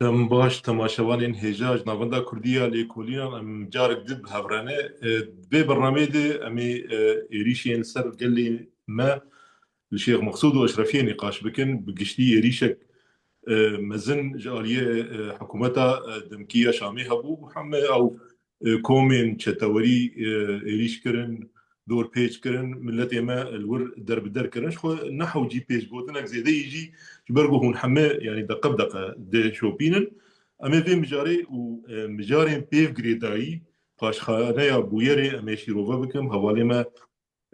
تم باش تماشاوان هجاج نافندا كردية ليكولينا ام جارك دب هفرانه بي برنامج دي امي إيريشين سر قال لي ما الشيخ مقصود واشرفيه نقاش بكن بقشتي إيريشك مزن جالية حكومتها دمكية شامي هبو محمد او كومين تشتوري إيريش كرن دور بيج كرن ملت ما الور در بدر كرن شو نحو جي بيج بوتنك زي دي يجي جبرجو هون حمى يعني دقة بدقة دي شوبينن اما في مجاري ومجاري بيف جريداي باش خانيا بويري اماشي روفا بكم حوالي ما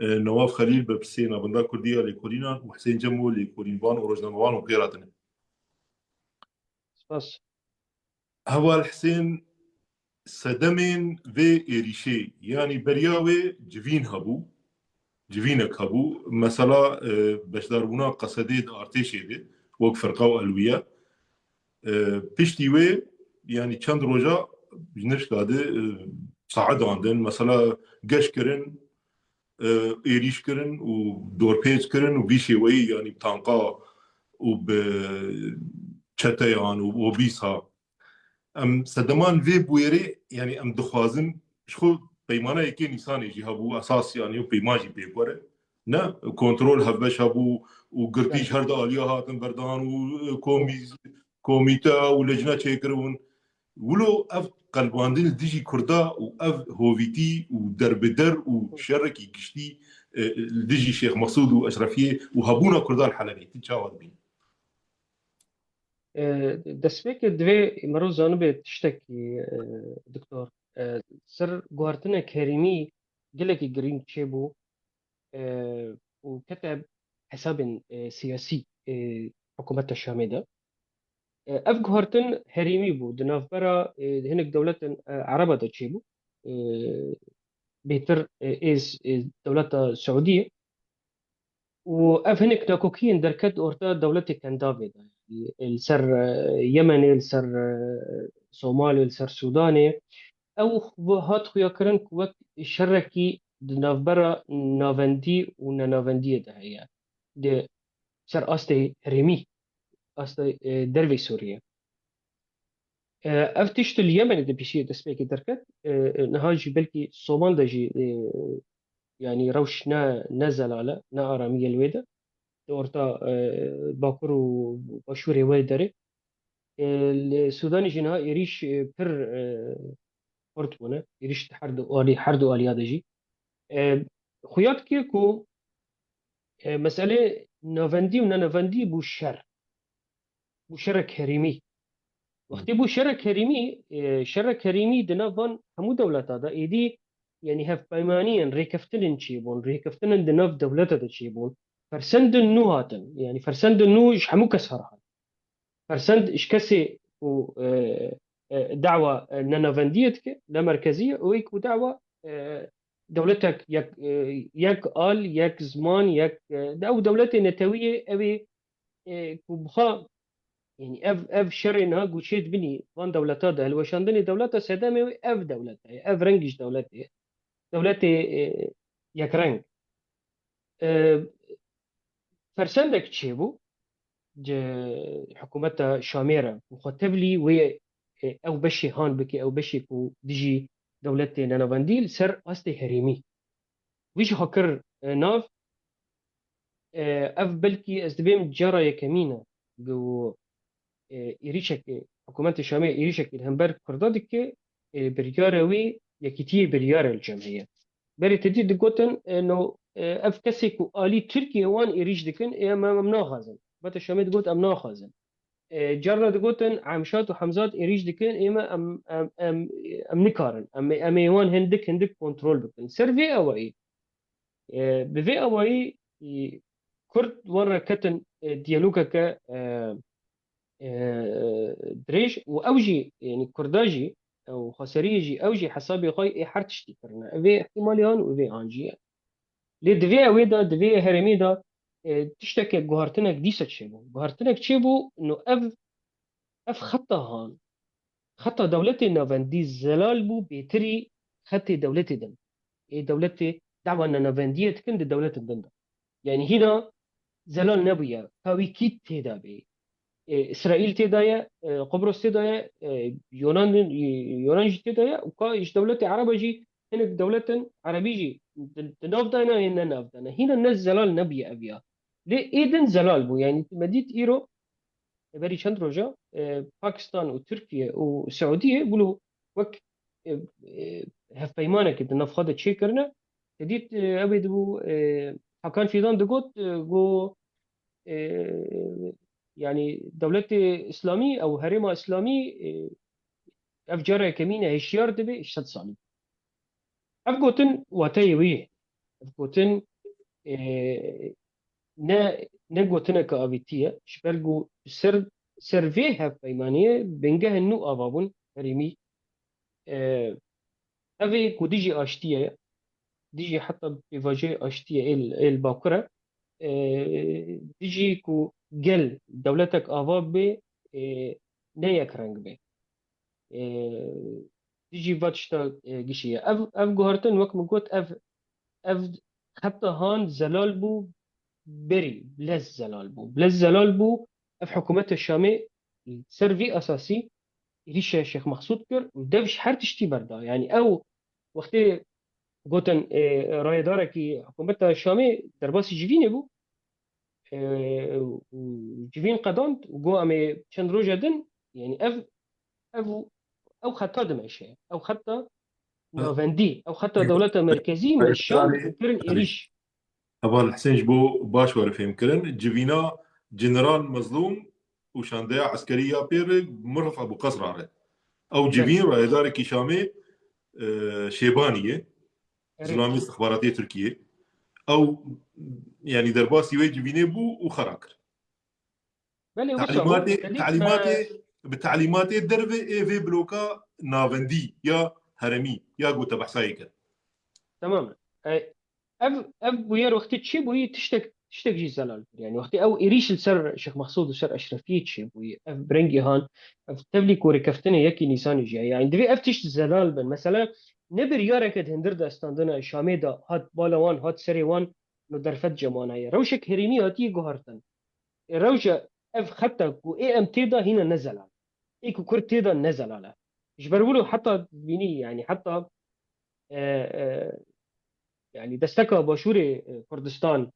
نواف خليل ببسينا بندا كردية لكورينا وحسين جمو لكورين بان وروجنا موان وغيراتنا بس هوا الحسين صدمين في إيريشي يعني برياوي جفين هبو جفينك هبو مثلا باش داربونا قصديد ارتيشي دي وك فرقاو ألوية بيشتي وي يعني چند روجا بجنش داده صعد عندن مثلا قش كرن إيريش كرن ودور بيج كرن وبيشي وي يعني بتانقا وب چتيان وبيسها ام صدمان في بويري يعني ام دخوازن شخو بيمانه يكي نيسان يجي هبو اساس يعني وبيماجي بيقوره نا كنترول هبش هبو وقرتيش يعني هرد آلية هاتن بردان وكوميتا ولجنة تشيكرون ولو اف قلباندين ديجي كردا واف هوفيتي ودربدر وشركي كشتي ديجي شيخ مسعود واشرفيه وهبونا كردا الحلبي تتشاور بين دەستپێکە divê مرۆڤ بێت tiştekî دکتۆر سەر گواردنە کەریمی gelekî girîng çêbû û kete hesabên siyasî hikûmeta Şamê de ev guhartin herîmî bû di navbera hinek dewletên Ereba de çêbû bêtir êz dewleta Siûdiyê û ev hinek nakokiyên derket orta dewletê Kendavê de li ser Yemenê li ser Somalê li ser Sudanê ew hat xuyakirin ku wek şerekî di navbera navendî û nenavendiyê de heye di ser astê herêmî astê dervê Sûriye ev tişt li Yemenê de pîşî destpêkê derket niha jî belkî Somal de jî yani rewş ne zelale ne aramiye li wê de orta bakur û başûrê wê derê li Sudanê jî niha êrîş pir xurt bûne êrîş her du aliya de jî xuya dike ku meselê navendî û nenavendî bû şer bû şerek herîmî wextî bû şerek herîmî şerek herîmî di nav van hemû dewleta de êdî yani hevpeymaniyên rêkeftinên çêbûn rêkeftinên di nav dewleta de çêbûn fersendin nû hatin yani fersendin nû ji hemû kes har hat fersend ji kesê û دعوة نانوفندية لا مركزية ويك ودعوة دولتك يك آل يك زمان يك أو دولتي نتوية أبي كوبخا يعني اف شرنا قوشيت بني وان دولتا ده الوشاندني دولتا سدامي اف دولتا اف رنجش دولتي يك رنج فرسندك تشيبو حكومتها شاميرة مخاطب لي وي او بشي هان بكي او بشي كو ديجي دولتي نانوفانديل سر استي هريمي ويش هكر ناف اف بلكي ازدبيم جرى يكمينة جو إيريشك حكومة الشامية إيريشك الهمبر كردادك بريارة وي يكتير بريارة الجمعية بري تدي دقوتن إنه أفكسك آلي تركيا وان إيريش دكن إيه ما ممنوع خازن بات الشامية دقوت أمنوع خازن جرنا دقوتن عمشات وحمزات إيريش دكن إيه ما أم نكارن أم يوان هندك كنترول بكن سر في أوائي بفي أوائي كرد ورا كتن ديالوكا ك دريج واوجي يعني كرداجي او خسريجي اوجي حسابي خاي حرتشتي كرنا في احتمال هان وفي انجي لي دفي ويدا دفي هرميدا تشتكي جوهرتنك ديسة تشيبو جوهرتنك تشيبو انه اف خطا هان خطا دولتي نافندي زلال بو بيتري خطي دولتي دم اي دولتي دعوة ان نافندية تكن دولة الدم يعني هنا زلال نبويا كاوي كيت تيدا بي اسرائيل تدايا قبرص تدايا يونان جي تدايا وكا ايش دولة عربة جي هناك دولة عربية جي تنافدانا هنا نافدانا هنا الناس زلال نبي ابيا ليه ايدن زلال بو يعني مديت ايرو بري چند روجا باكستان وتركيا والسعودية بقولوا وك هف بيمانة كده نفخد تشي كرنا تديت ابي دبو حكان فيدان دقوت جو يعني دولة إسلامي أو هرم إسلامي أفجار كمينة هشيار دبي إشتد صالي أفقوتن واتيويه أفقوتن نا نقوتنا كأبيتية شبرقو سرفيها بيمانية بنجاه النو أبابون هرمي أفي كوديجي أشتية ديجي حتى بيفاجي أشتية الباكرة ديجي كو جل دولتك أباب بي نيك رنگ بي ديجي فاتشتا جيشية أف جوهرتن وقت مقوت أف حتى هان زلال بو بري بلز زلال بو أف حكومة الشامي سرفي أساسي ريش الشيخ مقصود كر ودفش حر تشتي بردا يعني أو وقت قوتن راي داركي حكومة الشامي درباسي جيفيني بو جيفين قدانت وجو أمي چند روجا دن يعني أف أو خطة دمشق أو خطة نوفندي أو خطة دولة مركزية من الشام وكرن إيريش طبعا الحسين جبو باش ولا يمكن جبينا جنرال مظلوم وشاندية عسكرية بير مرهف أبو قصر عليه أو بل جبين رايدارك شامي شيبانية ريت زلامي استخباراتية تركية أو يعني درباسي وي جبيني بو وخراكر بل وسامو تعليماتي تديت ما بتعليماتي الدربة إيه في بلوكا نافندي يا هرمي يا قوتا بحسايك تماما أف بوير وقت تشي بوي تشتك جي زلال يعني وقت أو إيريش السر شيخ مقصود وسر أشرفية تشي بوي أف برنجي هان أف تبلي كوري كفتني يكي نيسان جي يعني دبي أف تشت زلال بن مثلا نبر ياركت هندر دا استاندنا شامي دا هات بالوان هات سري وان نو درفت جمانا يا روشك هريمي هاتي جوهرتن روشة أف خطة كو إيه أم تيدا هنا نزل على إيه كو كور تيدا نزل على جبرولو حتى بيني يعني حتى يعني دستكا باشوري كردستان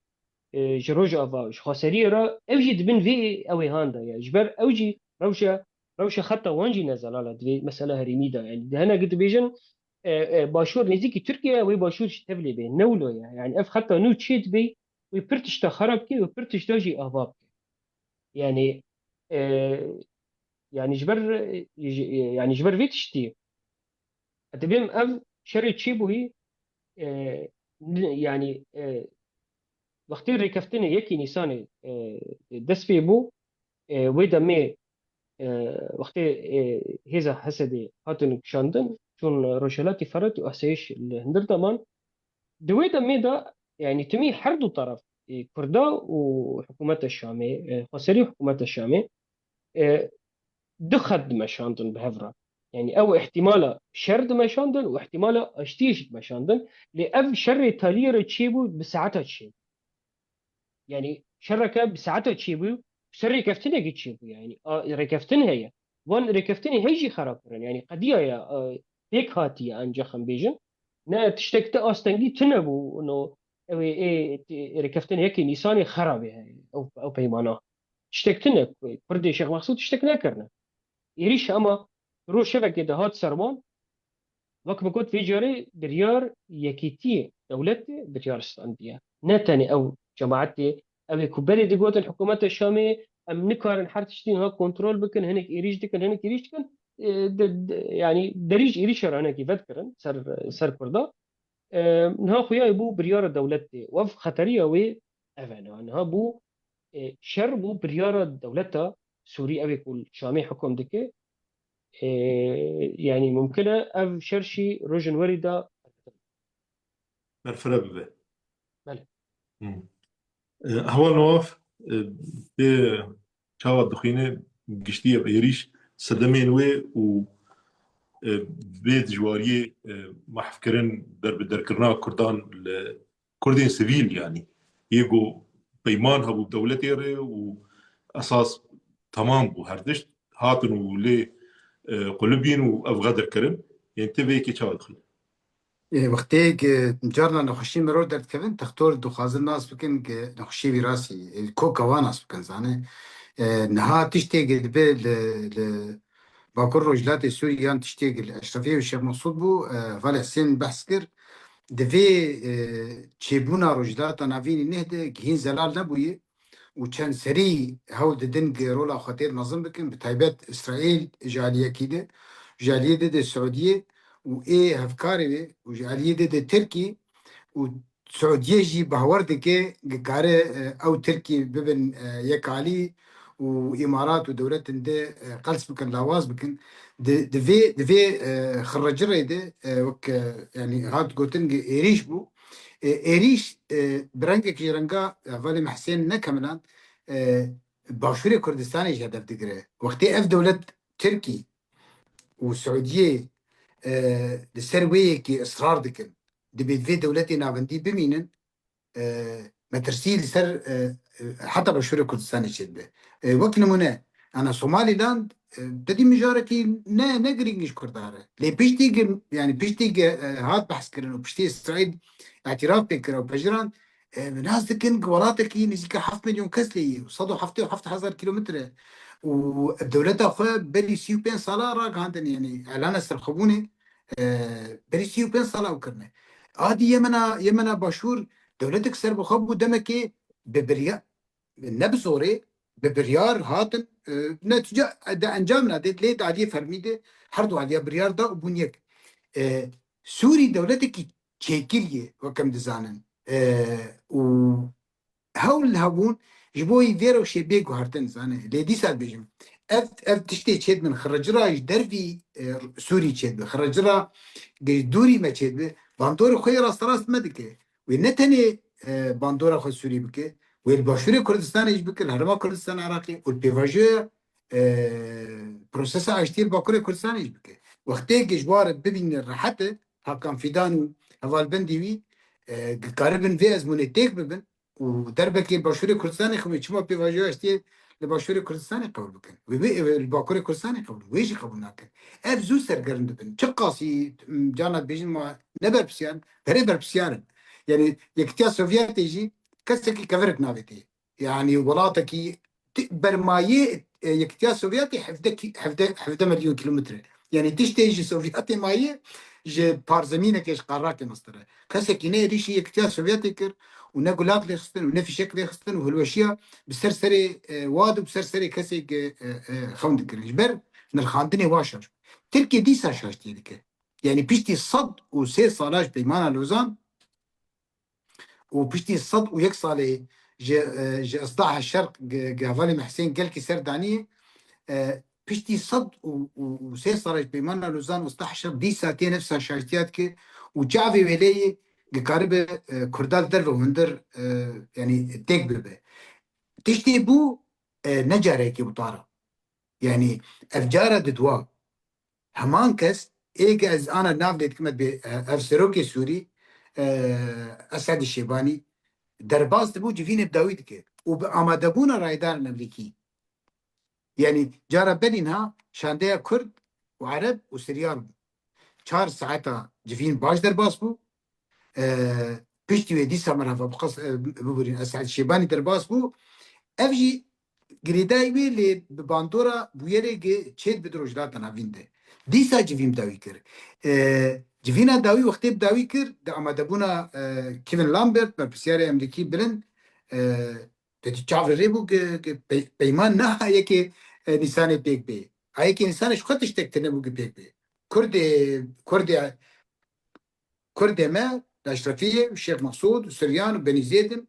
جروج افا خاسري را اوجي دبن في اوي هاندا يعني جبر اوجي روشة خطة وانجي نزل على دبي مسألة هريميدا يعني ده هنا قد بيجن باشور نزيكي تركيا وي باشور تبلي بي نولو يعني اف خطة نو تشيت بي ويبرتش تخرب كي ويبرتش دوجي افاب يعني يعني جبر يعني جبر في تشتي اتبين اف شري تشيبو هي يعني وقتی ریکفتن یکی نیسان دست پی بو ویدا می وقتی هزا حسدي هاتون كشاندن شون روشلاتي فرت وأسيش الهندر دمان دويدا ميدا يعني تمي حردو طرف كردا وحكومة الشامي خسري وحكومة الشامي دخد مشاندن بهفرا يعني او احتمال شرد مشاندن واحتمال اشتيش مشاندن لأب شر تالير تشيبو بساعتها تشيبو يعني شركه بساعتها تشيبو سر ريكفتني قد تشيبو يعني ريكفتن هي وان ريكفتني هيجي خراب يعني قضيه يا هيك هاتي انجا خم بيجن نا تشتكت استنجي تنبو انه ريكفتني هيك نيساني خراب يعني او بيمانه تشتكتنا بردي شيخ مقصود تشتكنا كرنا يريش اما روح شبكه ده هات سرمان وقت ما كنت في جاري بريار يكيتي دولتي بريار استاندية نتاني او جماعتي او كبالي دي قوات الحكومات الشامية ام نكار حرت تشتين ها كنترول بكن هناك إيريش دكن هناك إيريش دكن يعني دريج إيريش هنا كيف ذكرن سر كردا نها خويا يبو بريار دولتي وف خطرية وي افانا نها بو شر بو بريار دولتها سوري أبي كل شامي حكم دكي يعني ممكنة أف شرشي روجن وردة الفرق به بله هو نواف به شاوة دخينة قشتية بإيريش سدمين وي و بيت جوارية ما حفكرن در كرنا كردان كردين سيفيل يعني يجو بيمان هبو بدولتي وأساس تمام بو هردشت هاتن ولي قلبين وافغادر كرن يعني تبي كي تشاو دخل وقتيك مجرنا نخشي مرور درت كفن تختار دو خازن ناس بكن نخشي براسي الكوكا واناس بكن زاني نها تشتاق دبي باكر رجلات السوريان تشتاق الاشرفيه والشيخ مقصود بو فالي حسين بحسكر دفي تشيبونا رجلات نافين نهده كهين زلال نبوي وكان سري هول دنج رولا خطير نظم بكن بتايبات اسرائيل جاليه كده جاليه دي السعوديه وايه هفكاري وجاليه دي تركي والسعوديه جي بهوردك قاره او تركي ببن يكالي وامارات ودولات دي قلس بكن لاواز بكن دفي خرج ريده وك يعني هاد قوتنج ايريش بو ايريش برنگك جرنگا ولی محسن نكملان باشوری کردستان ایش هدف دگره وقتی اف دولت تركي والسعودية لسر ويكي إصرار دكن دبيت في دولتي نافندي بمينن ما ترسيل سر حتى بشوري كردستان يشد وقت نمونه انا سومالي لاند تدي مجارتي نا نقرينش كرداره لي بيشتي يعني بيشتي هات بحث كرن وبيشتي اسرائيل اعتراف بكره وبجران ناس دكن قولاتك نزيك 5 مليون كسلي وصدوا حفتي وحفت 1000 كيلومتر والدولة أخوة بري سيو بين صلاة راك عندن يعني إعلان استرخبوني بري سيو بين صلاة وكرنا عادي يمنا باشور دولتك سر بخبو دمكي ببريار نبزوري ببريار هاتن نتيجة دا انجامنا ديت ليت عادية فرميدة حردو عادية بريار دا وبنيك سوري دولتك تشيكيلية وكم دزانن و هول هبون جبوي فيرو شبيك وهرتن زانه ليدي سال بيجم اف تشتي تشد من خرجرا درفي سوري تشد خرجرا دوري ما تشد باندور خير راس مدكه ونتني باندورا خو سوري بك والباشوري كردستان ايش بك الهرما كردستان عراقي والبيفاجو بروسيس اشتيل باكوري كردستان ايش بك وقتي جوار ببين راحته هكان فيدان هوال بندي قربن في ازمونتيك ببن ودربك الباشوري كردستاني خو چما بيفاجو اشتي الباشوري كردستاني قبول بكن الباكوري كردستاني قبول ويش قبول ناكن اف زو سرگرند بن چقاسي جانا بيجن ما نبر بسيان بريبر بسيان يعني يكتيا سوفيتي يجي كسكي كفرت نابتي يعني ولاتكي برمايه يكتيا سوفيتي حفده مليون كيلومتر يعني تشتيجي سوفيتي مايه جي بارزمينك ايش قراك مصدر كسكي نه ريشي يكتيا سوفيتي كر ونقولات لي خصتن ونفي شكل لي خصتن وهالوشيا بسرسري واد وبسرسري كسي خوند كريش بر من الخاندني واشر تركي دي ساشاشتي لك يعني بيشتي صد وسير صالاش بيمانا لوزان وبيشتي صد ويك صالي جي اصدعها الشرق قافالي محسين قال كي سردانيه بيشتي صد وسير صالاش بيمانا لوزان واصدعها الشرق دي ساعتين نفسها شاشتيات كي وجافي ولي قارب كردال در وهندر يعني تيك ببه تشتي بو نجاري كي بطارة يعني افجارة ددوا همان كس ايك از انا نافلت كمت بافسروكي سوري اسعد الشيباني درباز تبو جفين بداويد كي وما دبونا رايدار الامريكي يعني جارة بنينها شاندية كرد وعرب وسريان 4 ساعتها جفين باش درباز بو پشتی دیسا مرحبا بقص ببرین اسعد شیبانی درباس بو افجی گریدای وی لی باندورا بویره گه چید بدروجلات ناوینده دیسا جویم داوی کر جوینا داوی وقتی داوی کر دا آماده بونا کیون لامبرت بر پسیار امریکی بلند تدی چاور ریبو که پیمان نه یکی نسان پیک بی ایکی نسانش خودش تکتنه بو که پیک بی كرد ما الأشرفية والشيخ مقصود وسريان وبني زيدن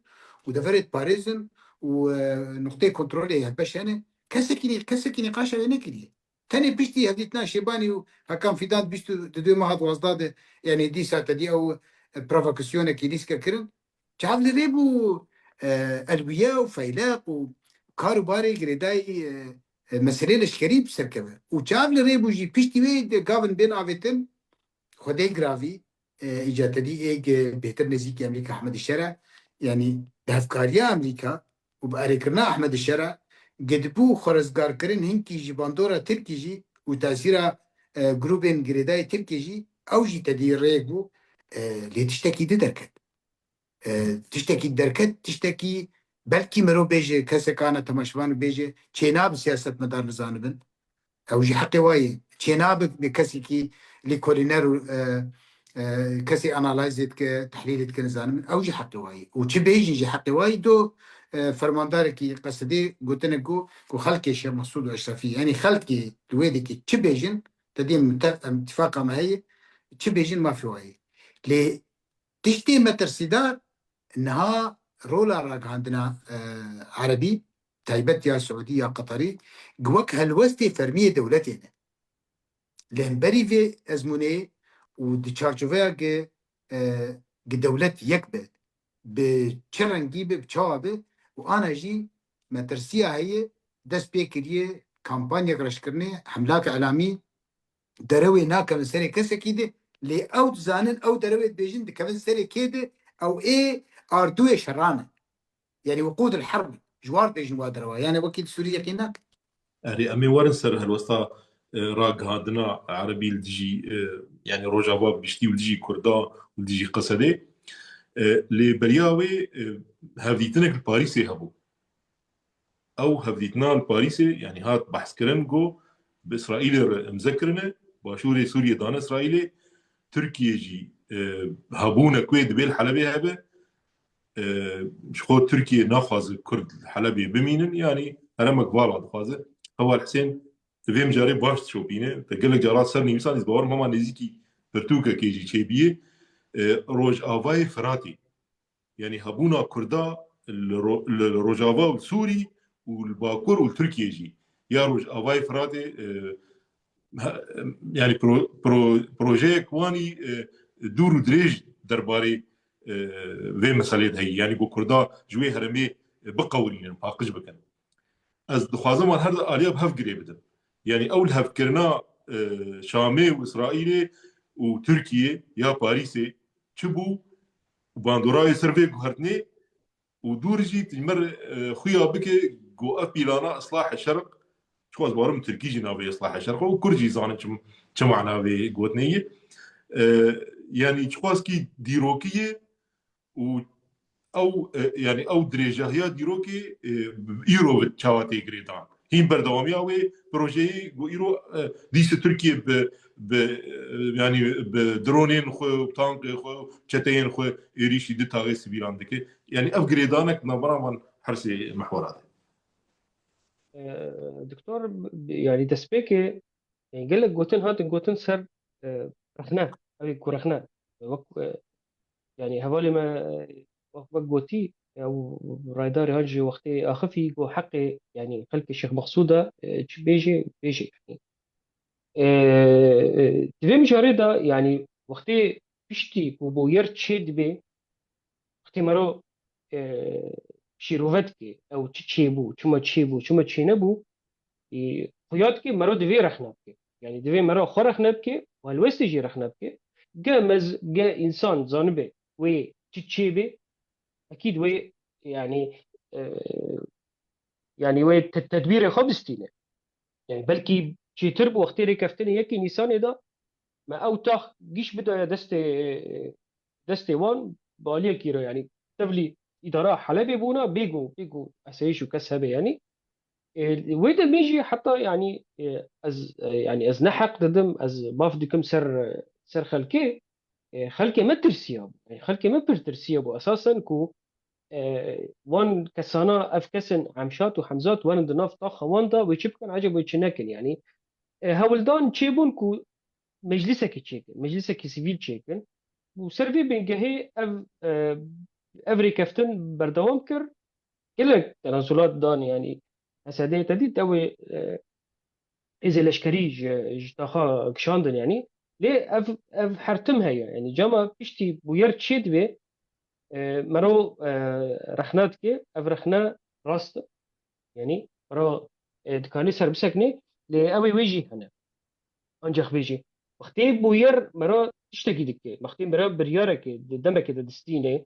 ودفرت باريزن ونقطة كنترولية باش أنا كسكي نقاش أنا كذي تاني بيشتي هديتنا شيباني وهكان في داد بيشتو تدوي ما هاد وازداد يعني دي ساعة دي أو بروفوكاسيون كي ديسكا كرن شعب ريبو ألوية وفيلاق وكاروباري قريداي مسيرين الشكريب سركبه وشعب ريبو جي بيشتي وي قابن بين عفتن خدي جرافي اجت لي ايج بهتر نزيك امريكا احمد الشرع يعني بافكاريا امريكا وباريكرنا احمد الشرع قدبو خرزگار کرن هنکی جی باندورا ترکی جی و تاثیرا گروبین گریدای ترکی جی او جی تدیر ریگو لی تشتکی ده درکت تشتکی درکت تشتکی بلکی مرو بیجه کسی کانا تماشوان بیجه چیناب سیاست مدار نزانبن او جي حقي واي تشينابك بكسي كي لكولينر كسي انالايزت كتحليل كنزان او جي حقي واي وتشي بيجي جي حقي واي دو فرماندار كي قصدي قلت لكو خلقي شيخ مسعود الاشرفي يعني خلقي تويدي كي تشي بيجن تدين اتفاقه ما هي تشي بيجن ما في واي لي تشتي متر سيدار انها رولا راك عندنا عربي تايبت يا سعودي يا قطري قوك هالوستي فرمية دولتنا لهم بري في أزموني ودي تشارجوفيا دولت يكبه بچرنگی بچاوه وأنا جي مترسية هي دست بيكريه كامبانيا كرش كرني حملات إعلامي دروي ناكم سري كسا كده لي أو تزانن أو دروي بيجن كمان سري كده أو إيه أردوية شرانة يعني وقود الحرب جوار بيجن وادروا يعني وكيل سوريا كيناك يعني أمي ورنسر هالوسطى راق هادنا عربي الدجي يعني روجافا بيشتي ولدجي كردا ولدجي قصدي لي برياوي هافديتنك الباريسي هبو او هفديتنا الباريسي يعني هات بحث كرنجو باسرائيل مذكرنا باشوري سوريا دان اسرائيلي تركيا جي هابونا كويد بيل حلبي هبه شخو تركيا ناخذ كرد الحلبي بمينن يعني انا مقبال هذا هو الحسين تفهم جاري باش تشوفينه تقول لك جارات سرني مثلا يزبور ماما نزيكي برتوكا كيجي تشيبيه روج افاي فراتي يعني هابونا كردا الروجافا والسوري والباكور والتركي يجي يا روج افاي فراتي يعني بروجي كواني دور دريج درباري في مسألة هي يعني بو كردا جوي هرمي بقورين باقج بكن از دخوازم هر آليا بهف قريبدن يعني اول هف كرنا شامي واسرائيلي وتركيا يا باريسي تشبو باندوراي سيرفي قهرتني ودورجي تمر خويا بك جو ابيلانا اصلاح الشرق شو ازبارم تركي جي نافي اصلاح الشرق وكرجي زانه كم نافي قوتنيه يعني شخواسكي ديروكيه و او يعني او دريجه هي ديروكي ايرو تشاواتي غريدان هين بردوامي او بروجي ايرو ديس تركيا ب يعني بدرونين خو تانك خو تشتين خو يريشي دي تاغي سبيلاندك يعني افغريدانك نبرا من حرسي محورات دكتور يعني دسبيكي يعني قال لك جوتن هات جوتن سر رخنا أبي كورخنا يعني هذول ما وقت جوتي أو رايداري هاجي وقتي أخفي جو حقي يعني خلك الشيخ مقصودة بيجي يعني تبي مجرد يعني وقتي بيشتي وبويرت شيد بي وقتي مرو شيروفتكي أو تشيبو تشينبو خياطكي مرو دفي رخنابكي يعني دفي مرو خو رخنابكي والوستي رخنابكي جا إنسان زانبي وي تشيبي أكيد وي يعني يعني وي تدبير خبستينه يعني بلكي شي تربو وقتي ركفتني يكي نيسان ده ما أو تاخ جيش بدا دستي وان باليه كيرو يعني تبلي إدارة حلبي بونا بيجو أسيشو كسبه يعني ويدا ميجي حتى يعني از نحق ددم از باف دكم سر خلكي ما ترسيابو يعني خلكي ما بترسيابو اساسا كو وان كسانا افكسن عمشات وحمزات وان دناف طاخه واندا ويشبكن عجب ويشنكن يعني هولدان تشيبون كو مجلسك تشيكن مجلسك سيفيل تشيكن وسرفي بينجهي افري كفتن بردوام كر كلك تنازلات دان يعني هسه تدي توي إذا لشكري جتاخا كشاندن يعني ليه أف حرتمها يعني جاما بيشتي بويرت شيد بي مرو رخنات كي أف رخنا راست يعني مرو دكاني سر بسكني لأوي ويجي هنا أنجح بيجي وقتي بوير مرو تشتكي دكي وقتي مرو بريارك دمك دستيني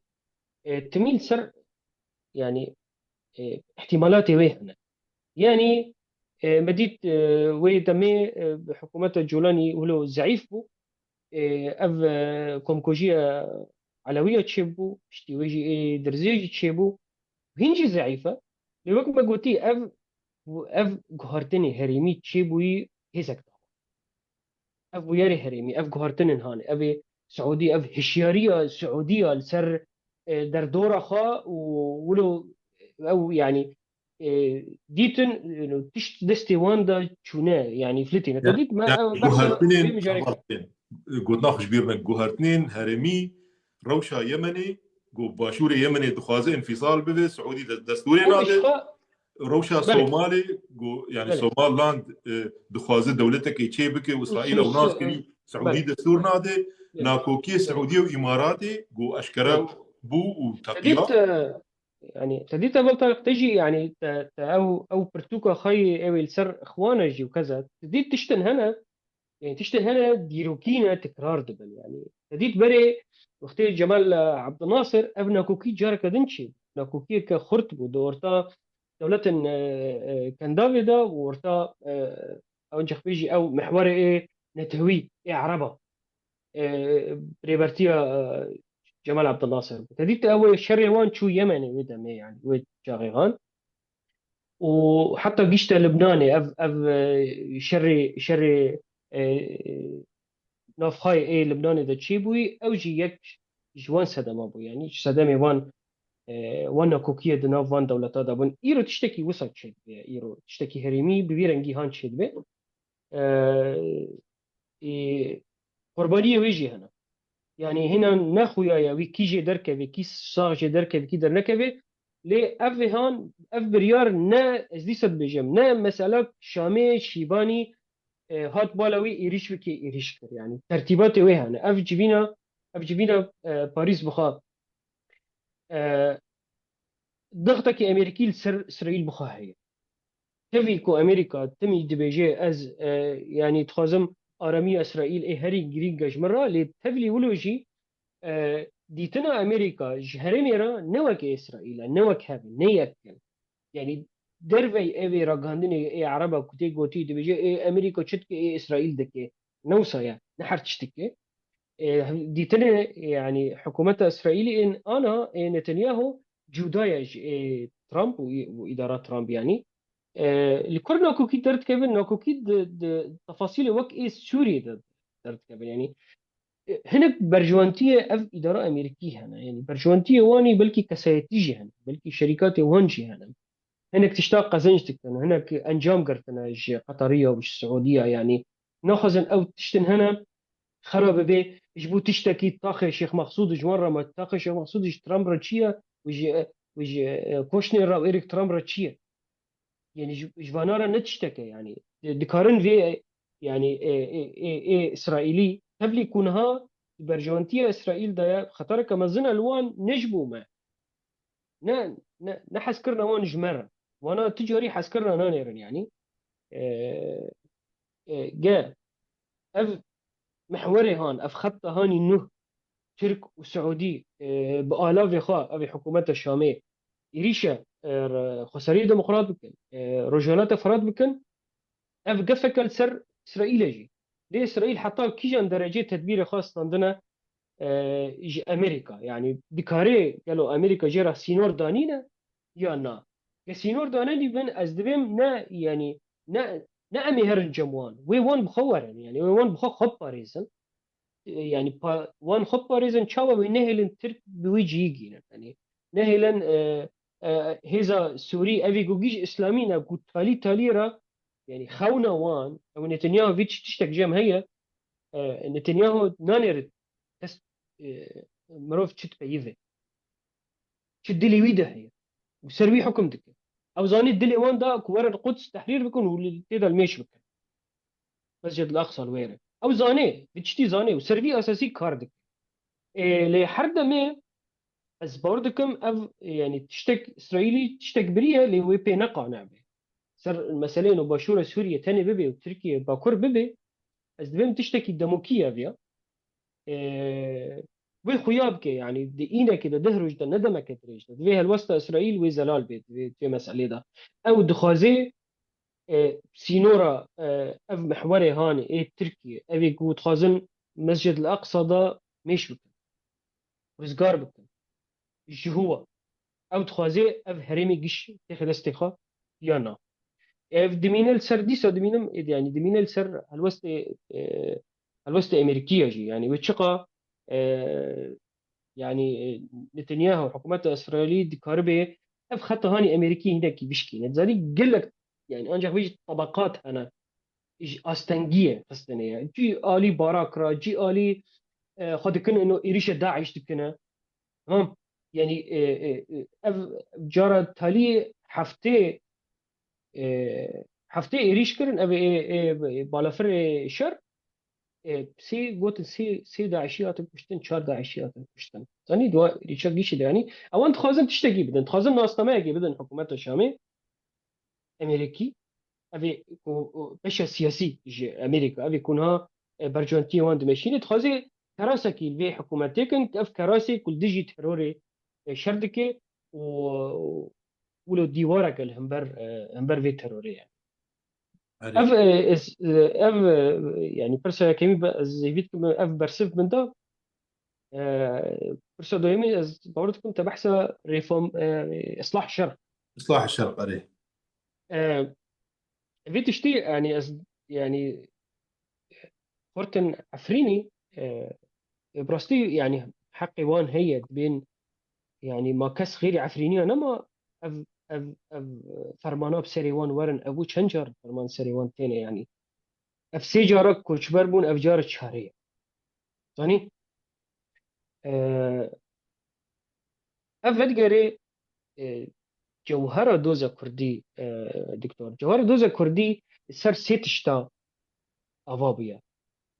تميل سر يعني احتمالاتي وين هنا يعني مديت وي دمي بحكومة الجولاني ولو ضعيف بو اف كومكوجية علوية تشيبو شتي ويجي درزيجي تشيبو هنجي ضعيفة لوقت ما قلتي اف قهرتني هريمي تشيبوي هيزك اف وياري هريمي اف قهرتني هاني ابي سعودي اف هشيارية سعودية لسر در دورة خا ولو او يعني ديتن إنه تشت دستي واندا شونا يعني فلتين يعني تديت ما بحث جوهرتنين بمجالك خبرتين قلت ناخش بيرنا جوهرتنين هرمي روشا يمني جو باشوري يمني دخوازي انفصال بذي سعودي دستوري او نادي اشخاء روشا بلك صومالي جو يعني بلك صومال لاند دخوازي دولتك يتشي بك واسرائيل وناس كلي سعودي بلك دستور نادي بلك ناكوكي بلك سعوديه واماراتي جو اشكرا بلك بو وتقيا تديت يعني تديت بلطة تجي يعني او برتوكا خي او السر اخوانجي وكذا تديت تشتن هنا يعني تشتن هنا ديروكينا تكرار دبل يعني تديت بري وقتي جمال عبد الناصر ابنا كوكي جارك دنشي ناكوكي كخرطبو دورتا دولة كان دافيدا ورتا او جخبيجي او محور ايه نتهوي ايه عربة بريبرتيا جمال عبد الناصر تديت اول شريوان شو يمني ودمي يعني ويد شاغيغان وحتى قشته لبناني اف شري نافخاي اي لبناني ذا تشيبوي او جي يك جوان سدم ابو يعني سدمي وان وانا كوكيه دنا وان دولة هذا بون ايرو تشتكي وسط شد ايرو تشتكي هريمي ببيرنجي هان شد بي قربانيه ويجي هنا يعني هنا ناخويا يا ويكيجي دركبي كيس صاغجي دركبي كي درنكبي لي اف هان اف بريار نا ازديسد بجم نا مسألة شامي شيباني هات بالاوي ايريش وكي ايريش كر يعني ترتيبات وي هنا اف جبينا باريس بخا ضغطك امريكي لسر اسرائيل بخا هي تفي كو امريكا تمي دبيجي از يعني تخازم ارامي اسرائيل اي هري جرينجاج مره لي تفلي ولوجي ديتنا امريكا جهرمي را نوك اسرائيل نوك هذا نيك يعني درفي اي راغاندني اي عربا كوتي غوتي دبيجي اي امريكا تشتكي اي اسرائيل دكي نوصا يعني نحر تشتكي ديتنا يعني حكومة اسرائيل ان انا نتنياهو جودايا ترامب وادارات ترامب يعني لكل ناكوكي درت كيفن ناكوكي تفاصيل وك ايه سوري درت كيفن يعني هنا برجوانتية اف إدارة أمريكية هنا يعني برجوانتية واني بلكي كسيتيجي هنا بلكي شركات وانجي هنا هناك تشتاق قزنجتك هناك أنجام قرتنا قطرية وش سعودية يعني ناخذن أو تشتن هنا خرب بي جبو تشتكي طاخي شيخ مقصود جوان ما طاخي شيخ مقصود ترامب رتشيا وج كوشنر راو إيريك ترامب رتشيا يعني جبانارا نتشتكي يعني دكارن في يعني إيه إسرائيلي تبلي كونها برجوانتيا إسرائيل دا خطر كما زنا الوان نجبو ما نحسكرنا وان جمرة وانا تجاري حسكرنا نانيرن يعني جاء اف محوري هان اف خط هاني النه ترك وسعودي بآلاف خا ابي حكومة الشامية إريشا خساري ديمقراط بكن رجالات فراد بكن اف قفك السر اسرائيل جي ليه اسرائيل حتى كيجان درجه تدبير خاص عندنا امريكا يعني ديكاري قالوا امريكا جرى سينور دانينا يا نا سينور دانيني بن از دبم نا يعني نا امي هرن جموان وي وان بخورن يعني وي وان بخو خب باريزن يعني وان خب باريزن تشاوا بنهلن ترك بويجي يجي يعني نهلن هذا سوري ابي جوجيش اسلامينا قلت تالي تالي را يعني خونا وان او نتنياهو فيتش تشتك جام هي نتنياهو نانير تس مروف تشت بيذي تشد لي ويده هي وسروي حكم دك او زاني دلي وان دا كوار القدس تحرير بكون واللي تيدا الميش بكون مسجد الاقصى الويره او زاني بتشتي زاني وسروي اساسي كاردك لحد ما از باردكم يعني تشتك اسرائيلي تشتك بريها اللي هو بي نقع نعبه سر المسألة وباشورة سوريا تاني ببي وتركيا باكور ببي از دبم تشتكي دموكية فيها وي خيابك يعني دي إينا كده دهرج ده ندمك تريج ده فيها الوسط إسرائيل وزلال بيت في مسألة ده أو دخازي سينورا اف محوري هان تركيا ابي قوت خازن مسجد الاقصى دا مش بكن رزقار بكن هو او تخازي اف هرمي قش تاخذ استخا يانا اف دمينال سر ديسا دمينم يعني دمينال سر الوسط امريكيه جي يعني وتشقى يعني نتنياهو حكومته الاسرائيليه دي كاربي اف خط هاني امريكي هناك بيشكي نتزاري قال لك يعني انجح بيجي طبقات انا استنجيه فستنيه جي الي باراكرا جي الي خد كن انه يريش داعش دكنا تمام يعني جرى تالي هفته يريش كرن ابي بالافر شر سي قوت سي داعشيات كشتن شار داعشيات كشتن ثاني دوا ريشك ديش يعني او انت خازن تشتكي بدن خازن ناس تماكي بدن حكومات الشامي امريكي ابي بشا سياسي جي امريكا ابي كونها برجانتي وان دمشين تخازي كراسكي الفي حكوماتيكن كف كراسي كل ديجي تروري شردكي و ولو ديوارك الهمبر همبر في تروري يعني هري اف اف يعني برسا كمي زيفيت اف برسف من ده برسا دويمي از بورتكم تبحث ريفورم اصلاح الشرق إصلاح الشرق هري في تشتي يعني يعني فورتن عفريني براستي يعني حقي وان هي بين يعني ما كس غيري عفريني انا ما اف فرمانه بسري وان ورن ابو تشنجر فرمان سري وان تاني يعني اف سيجارك كوشبر بون اف جار شهريه ثاني اف ادقري جوهرة دوزة كردي دكتور جوهرة دوزة كردي سر سيت شتا أفابيا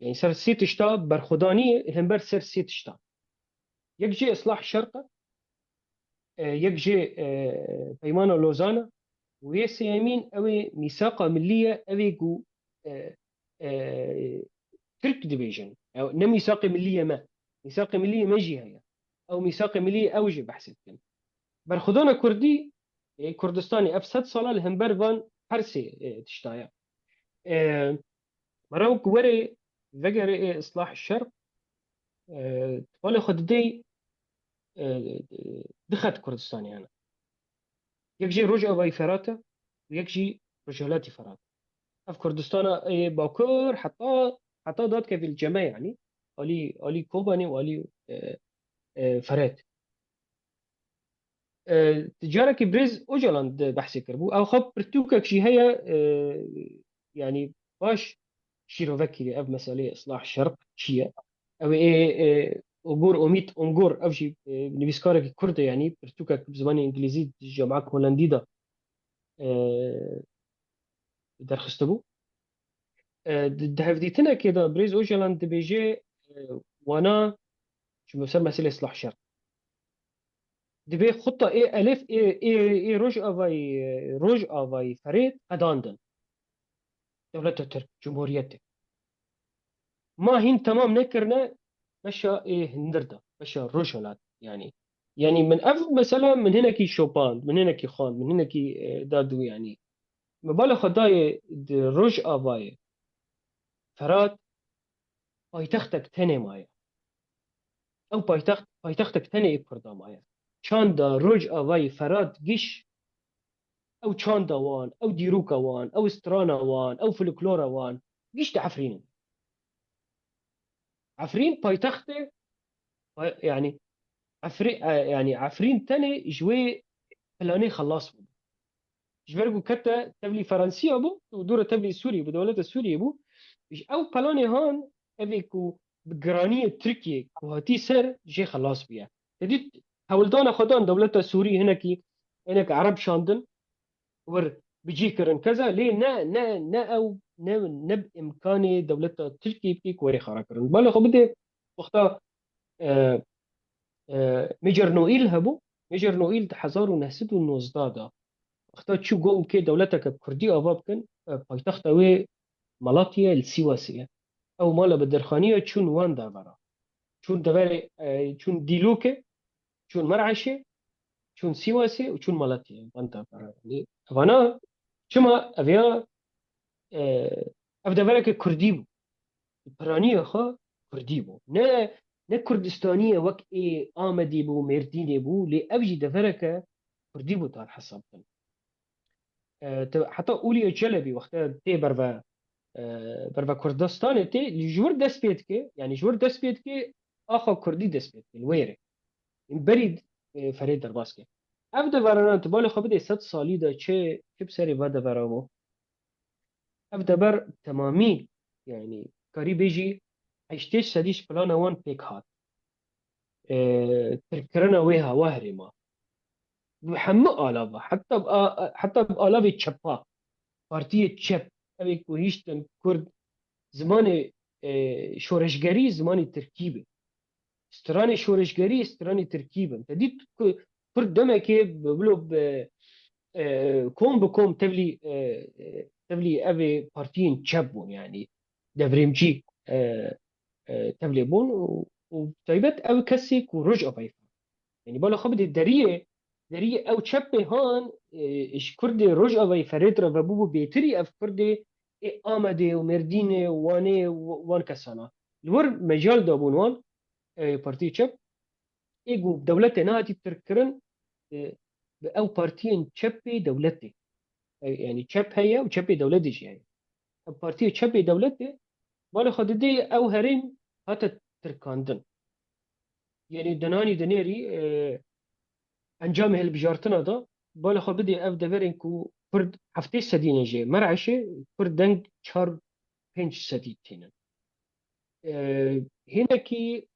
يعني سر سيت شتا برخداني هم بر سر سيت شتا يكجي إصلاح الشرطة يكجي بيمانة لوزانا ويسي يمين أوي ميثاقة ملية أوي جو ترك ديفيجن أو نم ميثاقة ملية ما ميثاقة ملية ما جي هيا أو ميثاقة ملية أوجي بحسب برخدانا كردي كردستاني أفسد صلاة الهمبر فان حرسي تشتايا مراوك وري فجر إصلاح الشرق ولا خددي دخلت كردستان يعني يكجي رجع باي فراتا ويكجي رجالاتي فراتا في كردستان باكر حتى ضاد في الجماعة يعني أولي كوباني وأولي فرات تجارة كبريز أوجلاند بحثي كربو أو خب برتوكا شي هي يعني باش شيروفاكي أب مسألة إصلاح الشرق شيء أو أوغور أميت أونغور أفشي نبيسكارك كردة يعني برتوكا بزمان إنجليزي جامعة هولندية درخستبو دهفديتنا كده بريز أوجلاند بيجي وانا شو مسألة إصلاح الشرق دبي خطة إيه ألف إيه روج أفاي فريد قداندن دولة الترك جمهوريته ما هين تمام نكرنا مشى إيه هندردا مشى روشلات يعني من مثلا من هنا كي شوبان من هنا كي خان من هنا كي دادو يعني مبالغ خداي روج أفاي فراد بايتختك تاني مايا أو بايتختك تاني إبردا مايا كان دا روج أفاي فراد جيش او تشاندا وان او ديروكا وان او سترانا وان او فلكلورا وان جيش عفرين عفرين بايتخته يعني عفرين يعني عفرين تاني جوي فلاني خلاص بو جبرقو كتا تبلي فرنسية بو ودورة تبلي سوريا بدولة سوريا بو او بلاني هان افيكو بجرانية تركيا وهاتي سر جي خلاص بيها تدي هولدانا خدان دولة سوريا هناك عرب شاندن ور بيجيكرن كذا ليه نا او بامكاني دولة تركي بكي كوري خراكرن بالا خو بدي وقتا ميجر نويل هبو ميجر نويل تحزارو نهسدو النوزدادا وقتا تشو قوم كي دولتك كردي أبابكن بايتخت اوي مالاتيا السيواسية او مالا بدرخانية تشون وان دابرا تشون دابري تشون ديلوكي تشون مرعشي تشون سيواسي وتشون مالاتيا وان دابرا يعني فانا شما افيا اف دبرك كردي بو برانيه خا كردي بو نه كردستانيه وك اي آمدي بو مرديني بو لي ابجي دبرك كردي بو تار حساب حتى اولي جلبي وقتها تي بروا كردستان تي جور دست بيت كي يعني جور دست بيت كي اخو كردي دست بيت الويري بريد فريد درباسكي ابدا برانا تبالي خو بدي 100 سالي دا چه بسري بدا برامو ابدا بر تمامي يعني كاري بيجي اشتيش سديش بلانا وان بيك هات تركرنا ويها وهري ما بحمق آلافا حتى بآلافي تشبا بارتية تشب أبي كوهيشتن كرد زمان شورشگری زمان ترکیبه استران شورشگری استران ترکیبه تدید کرد دمه که بلو كوم بكوم تبلي أبي بارتيين تشبون يعني دفريمجي تبلي بون وطيبت أو كسيك ورجع فيفا يعني بالا خبد دريه أو تشبه هان إيش كردي رجع في فريدرا وبوبو بيتري أف كردي آمده ومردينه وانه وان كسانا الور مجال دابون وان بارتي تشب إيجو دولته نهاتي تركرن أو بارتيين تشبي دولته يعني تشب هي وتشبي دولتش يعني بارتي تشبي دولته بالا خددي أو هرين هاتا تركاندن يعني دناني دنيري انجام هالبجارتنا دا بالا خو بدي اف دبرين كو فرد هفتي سدينه جي مرعشه فرد دنگ 4-5 سديد هنا هنا كي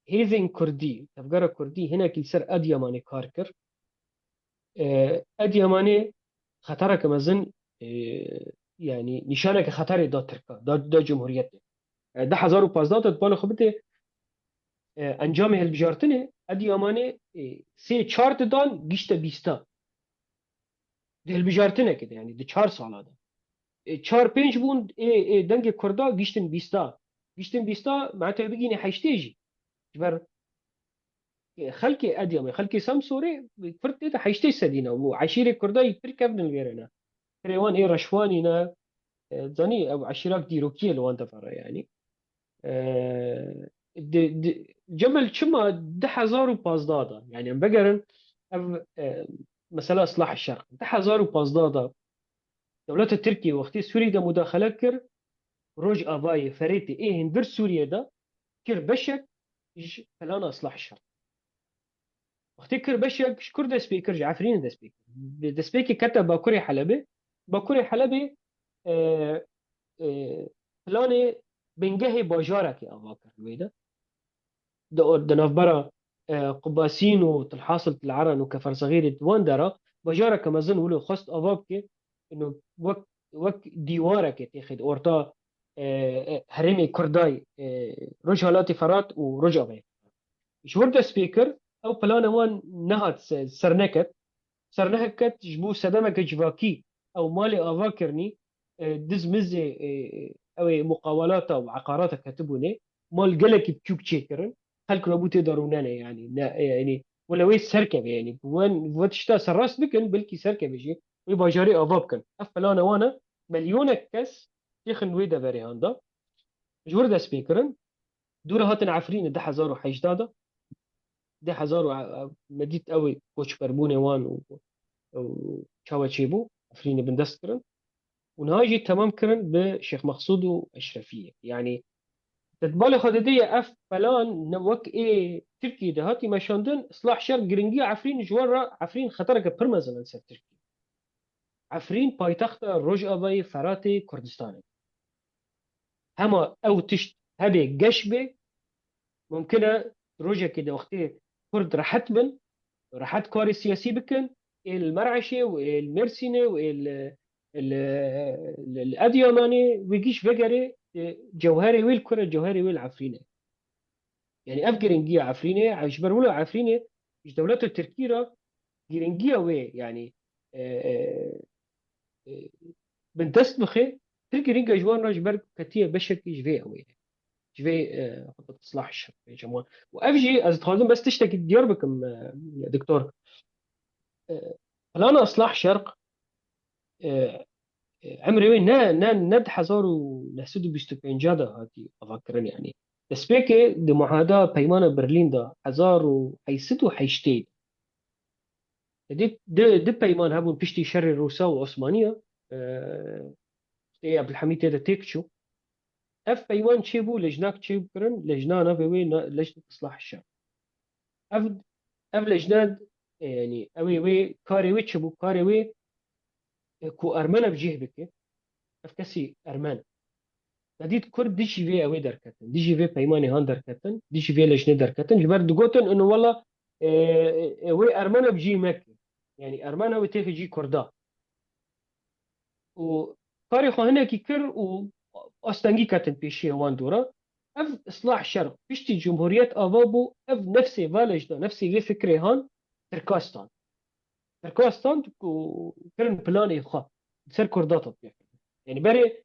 هيفن كردي تفجر كردي هنا كي سر اديماني كاركر اديماني خطرك مزن يعني نشانك خطر دا تركا دا جمهوريته ده 1015 بالا خو بدي انجام هالبجارتنه اديماني 3-4 دان گشت 20 ده هالبجارتنه كده يعني ده 4 سال ده 4-5 بون دنگ کردا گشتن 20 معناتها بيجيني حيشتيجي جبر خلكي اديم خلكي سام سوري فرت ده حيشتي سدينا وعشيره كردا يتركب من غيرنا ريوان رشواني نا زاني او عشيرك ديروكيه لو انت فرا يعني جمل شما ده 1015 يعني ام بقرن مسألة إصلاح الشرق ده 1015 دولة تركيا وقتی سوریه ده مداخله کر روج آبای فریتی هندر سوریه ده کر بشک فلان اصلاح الشرق وقتی کر بشک شكر ده سبيكر جعفرين ده سبيكر كتب باكوري حلبي فلان بنجهي باجارك يا أباكر ويدا ده نفبرا قباسين وتلحاصل العرن وكفر صغير واندرا باجارك ما زن ولو خست أبابك إنه وك ديوارك تاخد أورتا هرمي كرداي رجالاتي فرات ورجع بي شورد سبيكر أو بلانا وان نهات سرنكت جبو سدمك جواكي أو مالي أفاكرني دز مزي أو مقاولات أو عقارات كتبوني مال جلك بتشوك تشيكرن خلك ربوتي دارونانا يعني ولا ويس سركب يعني وين تشتا سراس بكن بلكي سركب يجي ويباجاري أفابكن أفلانا وانا مليون كاس يخن ويدا بري هاندا جوردا سبيكرن دورة هاتن عفرين ده 1018 ده 1000 مديت قوي كوتش بربوني وان وشاوا تشيبو عفرين بندسترن ونهاجي تمام كرن بشيخ مقصود وأشرفية يعني تتبالي خددية أف فلان نوك تركي ده هاتي مشاندن إصلاح شرق جرينجي عفرين جوارا عفرين خطرك برمزن سر تركي عفرين بايتخت رجع باي فراتي كردستاني هما او تشت هبه قشبه ممكنه رجع كده وقتي كرد راحت راحت كاري سياسي بكن المرعشه والمرسينه الاديماني ويجيش فقري جوهري ويل كره جوهري ويل عفرينه يعني افجرنجيه عفرينه عجبر ولا عفرينه مش دولته التركيره جرنجيه وي يعني بنتست بخي تركي رينجا جوان راج برك كتير بشك جفي أوي جفي خطة إصلاح الشرق يا جماعة وأفجي از تخلون بس تشتكي ديار بكم يا دكتور فلانا إصلاح شرق عمري وين ند 1925 دا هاتي أفكرن يعني دسبيكي دي معاهدة بيمان برلين دا 1908 دي بيمان هبون بيشتي شر الروسا وعثمانية عبد الحميد تيدا تيكشو اف بيمان تشيبو لجناك تشيب كرن لجنانا بوي لجنة إصلاح الشعب اف لجنان يعني اوي وي كاري وي تشبو كاري وي كو أرمانا بجيه بكي اف كسي أرمان ديت كرد ديجي في اوي دركتن ديجي في بيماني هان دركتن ديجي في لجنة دركتن جبر دقوتن انه والله وي أرمانا بجي مكي يعني أرمانا وي تيفي جي كردا وكاري خو هنا كي كر و أستنجي كاتن بيشي وان دورا اف إصلاح شرق بيشتي جمهورية أبابو اف نفسي فالج نفسي في فكري هان تركستان كرن بلاني خا سر كردا تطبيق يعني بري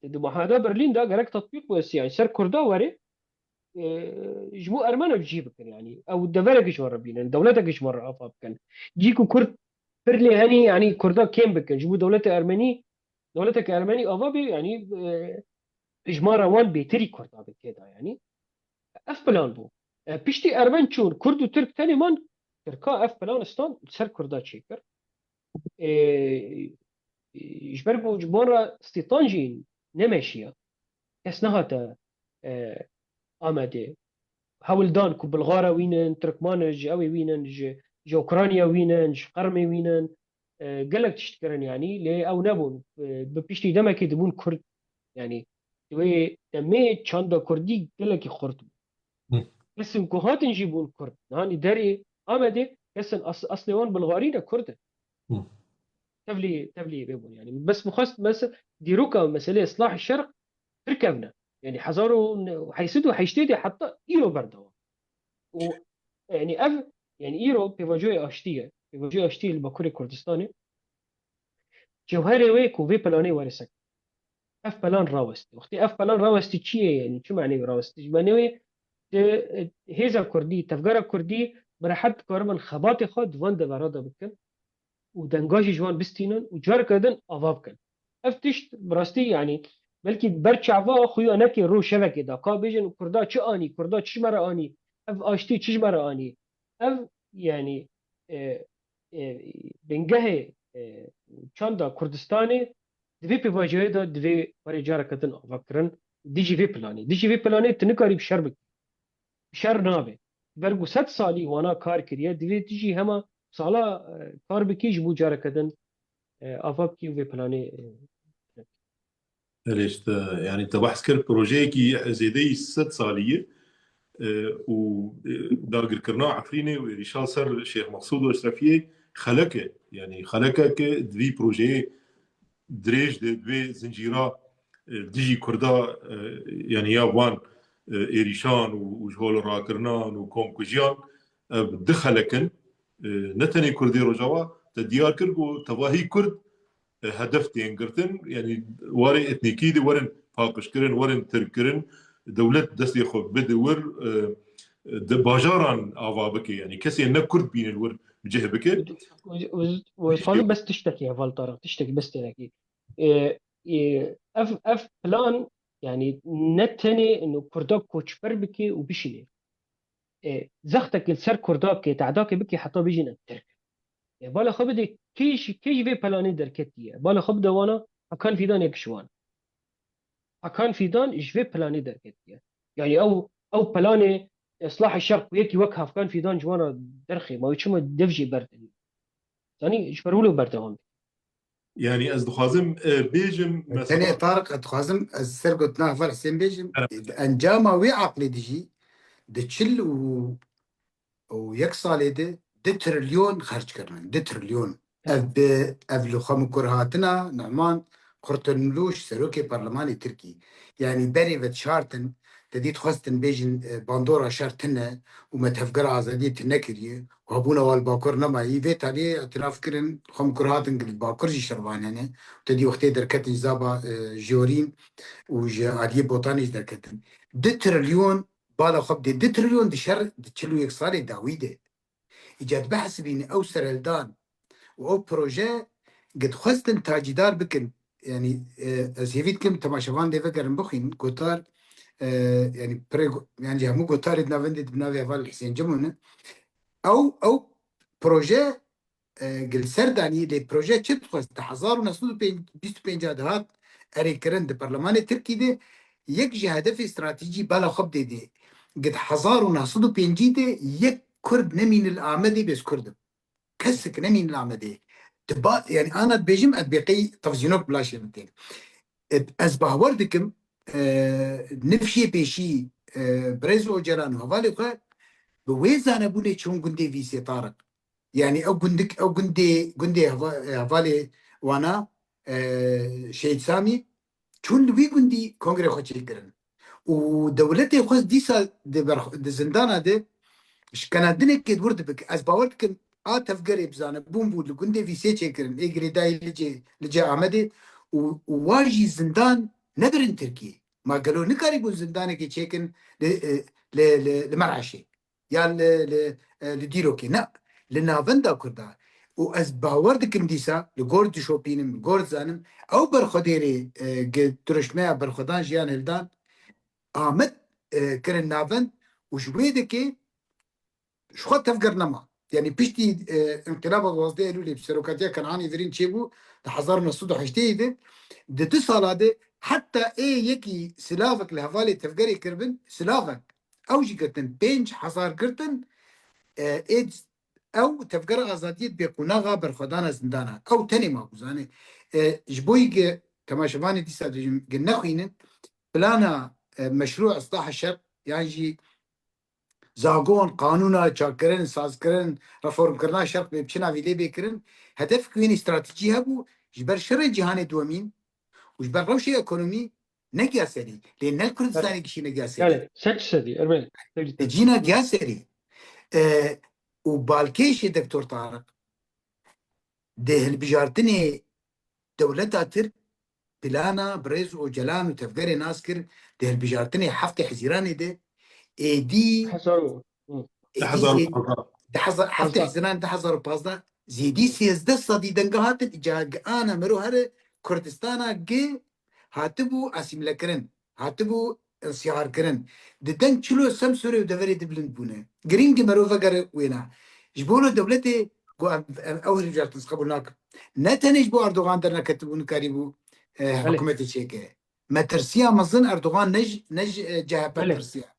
دو محادا برلين دا غرق تطبيق بس يعني سر كردا وري جبو أرمانا بجيبك يعني أو دفرقش مرة بينا دولتك مرة أفاب كان جيكو كرد برلي هني يعني كردا كيم بكن جبو دولتك أرماني أفابي يعني إجمارة وان بيتري كردا بكذا يعني اف بلان بو بيشتي أرمن شون كرد وترك تاني من تركا اف بلان استان سر كردا تشيكر جبرقو جبورا استيطانجين نمشيا كاس نهاتا آمده هولدان كو بلغارا وينن تركمانج اوي وينن جو اوكرانيا وينن قرمي وينن قالك تشتكرن يعني لي او نبون ببيشتي دمك دبون كرد يعني دوي دمي چاندا كردي قالك خورد بس كو هاتن جيبون كرد يعني داري آمده كسن اصلي وان بلغارينا كرد تبلي بيبون يعني بس مخص بس ديروكا مسألة إصلاح الشرق ركبنا يعني حزاروا حيسدوا حيشتدي حتى إيرو بردوا ويعني يعني إيرو بيواجهوا أشتية الباكوري كردستاني جوهري ويكو في بلاني ورسك اف بلان راوستي وقتي اف بلان راوستي تشيه يعني شو معنى راوستي معنى هيزا كردي تفجر كردي برحد كارمن خباتي خد وان دفرادا بكن ودنجاجي جوان بستينن وجار كدن أضاف كن افتشت براستي يعني بلكي برشعوا خويا نكي رو شبكة دا قابجن كردا چه آني كردا چش مرة آني اف آشتي چش مرة آني اف يعني بنجه چاندا كردستاني دوی پیواجه دا دوی برای جار کدن أضاف کرن ديجي في بلاني تنكاري بشر بك بشر نابه برگو 100 سالي وانا كار كريه دوی تيجي هما سالا کار بکیش بو جاره کدن آفاب کی و پلانه ليش يعني انت بحث كر بروجيكي زيدي 6 ساليه وداقر كرنا عفريني وريشال سر الشيخ مقصود واشرفيه خلقه يعني خلقه دوي بروجي دريج دوي زنجيرا ديجي كردا يعني يابان إيريشان وجهول راكرنان وكوم كوجيان دخلكن نتني كردي رجوا تديار كربو تواهي كرد هدف تينقرتن يعني واري اتنيكي دي ورن فاقش كرن ورن تركرن دولة دستي خو بدور باجاران آوابكي يعني كسي نكرد بين الور بجه بكي وصالو بس تشتكي يا فالتارا تشتكي بس تلاقي اف بلان يعني نتني انه كرداك كوتش بربكي وبشيني زختك السر كرداك تعداك بكي حتى بيجينا الترك بالا خبدي كيش في بلاني دركتيه بالا خبده وانا اكان في دان يكشوان اكان في دان ايش في بلاني دركتيه يعني او بلاني اصلاح الشرق ويكي وكهف كان في دان جوانا درخي ما يشم دفجي بردني ثاني ايش برولو بردهم يعني از دخازم بيجم ثاني طارق ادخازم السر قلت نافر حسين بيجم انجاما وي عقلي ديجي دتشل ويكسالي دي تريليون خرج كرنا دي تريليون اف لو خم كرهاتنا نعمان قرطنلوش سروكي برلماني تركي يعني بري فت شارتن تديت خواستن بيجن باندورا شارتنا وما تفقر ازادي تنكري وابونا والباكور نما يفيت عليه اعتراف كرن خم كرهاتن الباكور جي شربان يعني تدي وقتي دركتن زابا جورين وجا علي بوطاني دركتن دي تريليون بالا خبدي دي تريليون دي شر دي تشلو يكسالي داويده إيجاد بحث بين أو سرلدان وأو بروجي قد خواستن تاجدار بكن يعني از هيفيتكم تماشوان دي فكرن بخين قطار يعني بريغو يعني همو قطار نافندت بنافي افال الحسين جمونه او بروجي قل سرداني دي بروجي چت خواست 1925 هات اري كرن دي برلمان تركي دي يك جي هدف استراتيجي بالا خب دي قد 1925 دي يك كرد نمين الآمدي بس كرد كسك نمين الآمدي تبا يعني انا بيجم اتبقي تفزيونك بلا شيء از باوردكم نفشي بيشي بريزو جران وهوالي قا بويزانا بوني چون گندي فيسي طارق يعني او گندك او گندي هوالي وانا شهيد سامي چون لوي گندي كونغري خوشي كرن ودولتي خوش دي سال دي زندانا دي شكنادنك كد ورد بك از باوردكم تفقري بزانه بوم بود لگنده ویسه چه کرن ایگری دای لجه آمده واجی زندان نبرن ترکیه ما قالوا نكاري بون زندانه كي تشيكن لمرعشي يا لديروكي لا لنا فندا كردا واز باوردك مديسا لغورد شوبينم لغورد زانم او برخديري ترشمه برخدان جيان هلدان آمد كرن نافن وشويدكي شخوت تفقر نما يعني بيشتي انقلاب الوزدي اللي بسروكاتيا كان عاني ذرين تشيبو تحضرنا الصدو حشتي ده تصل هذا حتى ايه يكي سلافك لهفالي تفقري كربن سلافك او جي كرتن بينج حصار كرتن ايدز او تفقر ازاديت بيقوناغا برخدانا زندانا او تاني ما بوزاني جبوي كما شباني دي سادو قلنا خوينن بلانا مشروع اصلاح الشرق يعني جي زاغون قانونا چاکرن سازکرن رفورم کرنا شرق به بچنا ویلی بکرن هدف کوین استراتیجی هبو جبر شر جهان دومین وجبر روشي ايكونومي نجا سري لان الكردستاني كشي نجا سري يعني سدي ارمين جينا جا سري وبالكيش دكتور طارق ده البجارتني دولتا ترك بلانا بريز وجلان وتفقري ناسكر ده البجارتني حفتي حزيراني ده ايدي حصلوا ايدي دحظر حفتي حزيران دحظر بازدا زيدي سيزده صدي دنگهات جاگ انا مرو هر كردستانا جي هاتبو اسيملا كرن هاتبو انصيار كرن ددن چلو سم سوري ودفري دبلند بونه جرينج مرو فقر وينا جبولو دولتي اول رجال تنسقبوناك نتنج بو اردوغان درنا كتبون كاريبو حكومة تشيكي ما ترسيا مظن اردوغان نج جهة ترسيا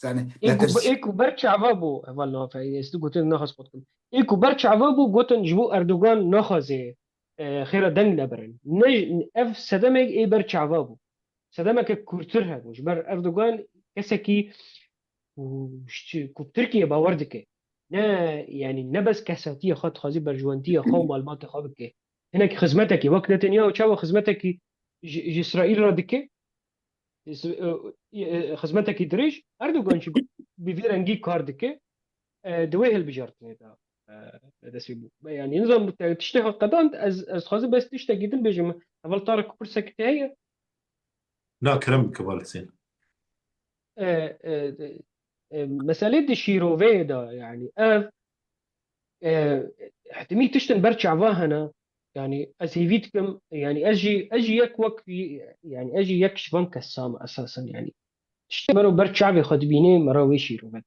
زاني ايكو برچ عوابو اول نو فاي است گوتن نخواست بودن ايكو برچ عوابو گوتن جبو اردوغان نخوازه خير دنگ نبرن نج اف سدمك اي برچ عوابو سدمك كورتر هبو جبر اردوغان كسكي کو ترکیه باوردکه نه يعني نبس كساتيه خط خازي برجوانتيه خو معلومات خابك هناك خدمتك وقت نتنياهو تشاو خدمتك اسرائيل ردكه خدمتك دريج اردوغان شي بفيرنجي كاردكه دويه البجارتني دا دسيبو يعني نظام تشتغل قدام از خازي بس تشتغل جدا بيجي اول طارق برسك هي لا كرم كبار حسين مسألة الشيروفي ده يعني احتمي تشتن برشا عواهنا يعني أزيفيتكم يعني أجي يك يعني أجي يك شفان كسام أساسا يعني تشتن مرو برشا عبي خدبيني مرو ويشيروفي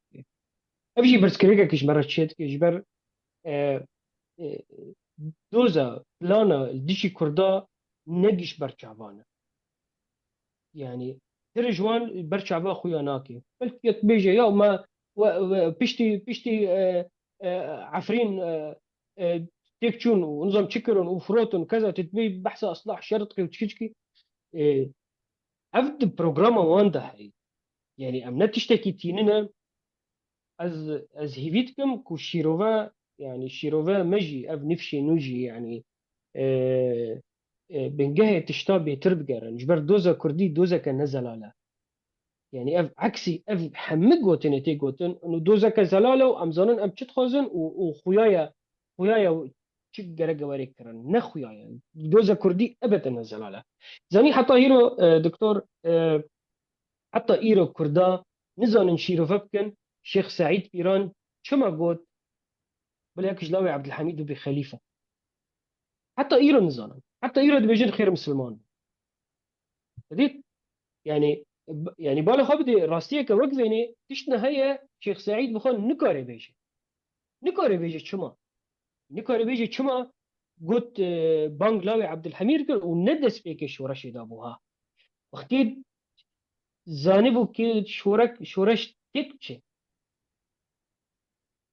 أبجي برسكريكا كش مرة تشيت كش بر دوزا بلانا الديشي كردا نجيش برشا عوانا يعني ترجوان برشا عوا خويا ناكي بلكي بيجي يا ما بيشتي عفرين تيكتشون ونظام تشكرون وفروتون كذا تتبي بحث اصلاح شرطي وتشكي عفد بروجرام واندا هي يعني امنا تشتكي تيننا از هيفيتكم كو شيروفا يعني شيروفا مجي اف نفشي نوجي يعني بنجاه تشتابي تربقر جبر دوزا كردي دوزا كان نزل على يعني اف عكسي اف حمد جوتن تي جوتن انه دوزا كزلاله وامزانن ام تشتخوزن خويايا تشك جرجا وريك كرن نخويايا دوزا كردي ابدا نزل على زاني حتى هيرو دكتور حتى ايرو كردا نزان شيرو فبكن شيخ سعيد بيران شما قوت بلاك جلاوي عبد الحميد بخليفه حتى ايران نزانن، حتى ايران دبيجن خير مسلمان ديت. يعني يعني بالا خو بدي راستيه که وقت ویني تشنا هي شيخ سعيد بخون نكاري بيجي، نكاري بيجي شما، نكاري بيجي شما قلت بانجلاوي عبد الحميد كل وندس بيك شورش دابوها وقتي زانبو كي شورش تكتشي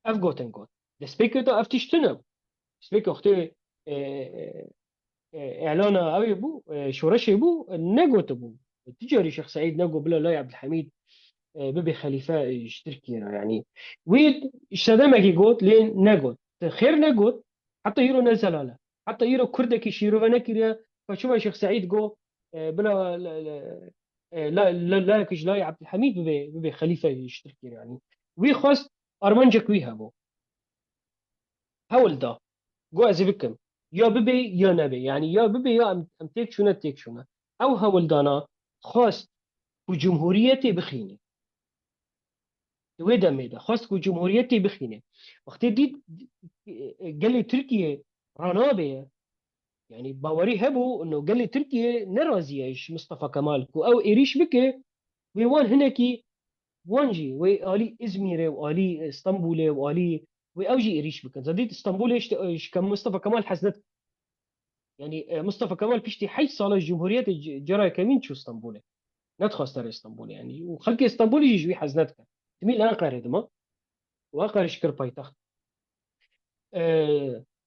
اف جوتن جوت دسبيك تو افتشتنا سبيك وقتي اعلان اوي بو شورش بو نقوت بو تجاري شيخ سعيد نقو بلا لا عبد الحميد ببي خليفه يشتركي يعني ويد شدمك قوت لين نقوت خير نقوت حتى يرو نزل على حتى يرو كردك يشيرو ونكريا فشوف شيخ سعيد جو بلا لا كش لا عبد الحميد ببي خليفه يشتركي يعني وي خاص ارمنجك ويها بو هول دا جو ازبكم يا ببي يا نبي يعني يا ببي يا ام تيك شونا تيك شونا او هول دانا خاص وجمهوريتي بخيني ودا ميدا خاص وجمهوريتي بخيني وقت دي قال لي تركيا رانابه يعني باوري هبو انه قال لي تركيا نرازيش مصطفى كمال او ايريش بك ويوان هناكي وانجي والي ازمير والي اسطنبول والي واوجي ايريش بك زديت اسطنبول ايش كان مصطفى كمال حزنت يعني مصطفى كمال بيشتي حي صالة الجمهورية جرى كمين شو اسطنبول ندخل ترى اسطنبول يعني وخلق اسطنبول يجي جوي حزنتك تميل انقره دما واقر شكر بايتخت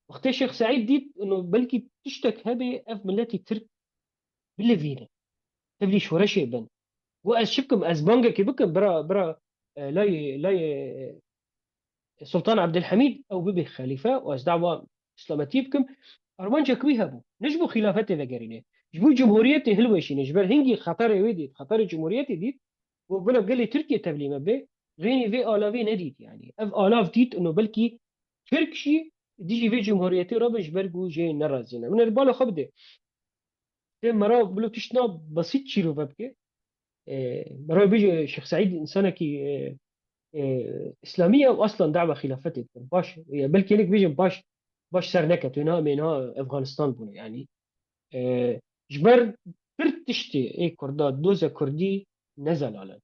وقت الشيخ سعيد ديت انه بلكي تشتك هبه اف ملاتي ترك بالليفينا تبلي شو رشي بن واز شبكم از بانجا كي بكم برا لا سلطان عبد الحميد او ببي خليفه واز دعوه اسلامتي بكم ارمانجا كوي هبو نجبو خلافته وغيرينه جبو جمهوريته هلوشي نجبر هنجي خطر ويدي خطر جمهوريته دي وبلا قال لي تركيا تبليمه به غيني في الاوي نديت يعني اف الاف ديت انه بلكي تركشي ديجي في جمهوريتي رابش برجو جي نرازينا من البالو خبده مرة بلو تشنا بسيط شيرو بابكي مرة بيجي شيخ سعيد إنسانة كي إسلامية وأصلا دعوة خلافته باش بلكي لك بيجي باش سرنكت منها أفغانستان بنا يعني جبر فرد تشتي إيه كردات دوزة كردي نزل على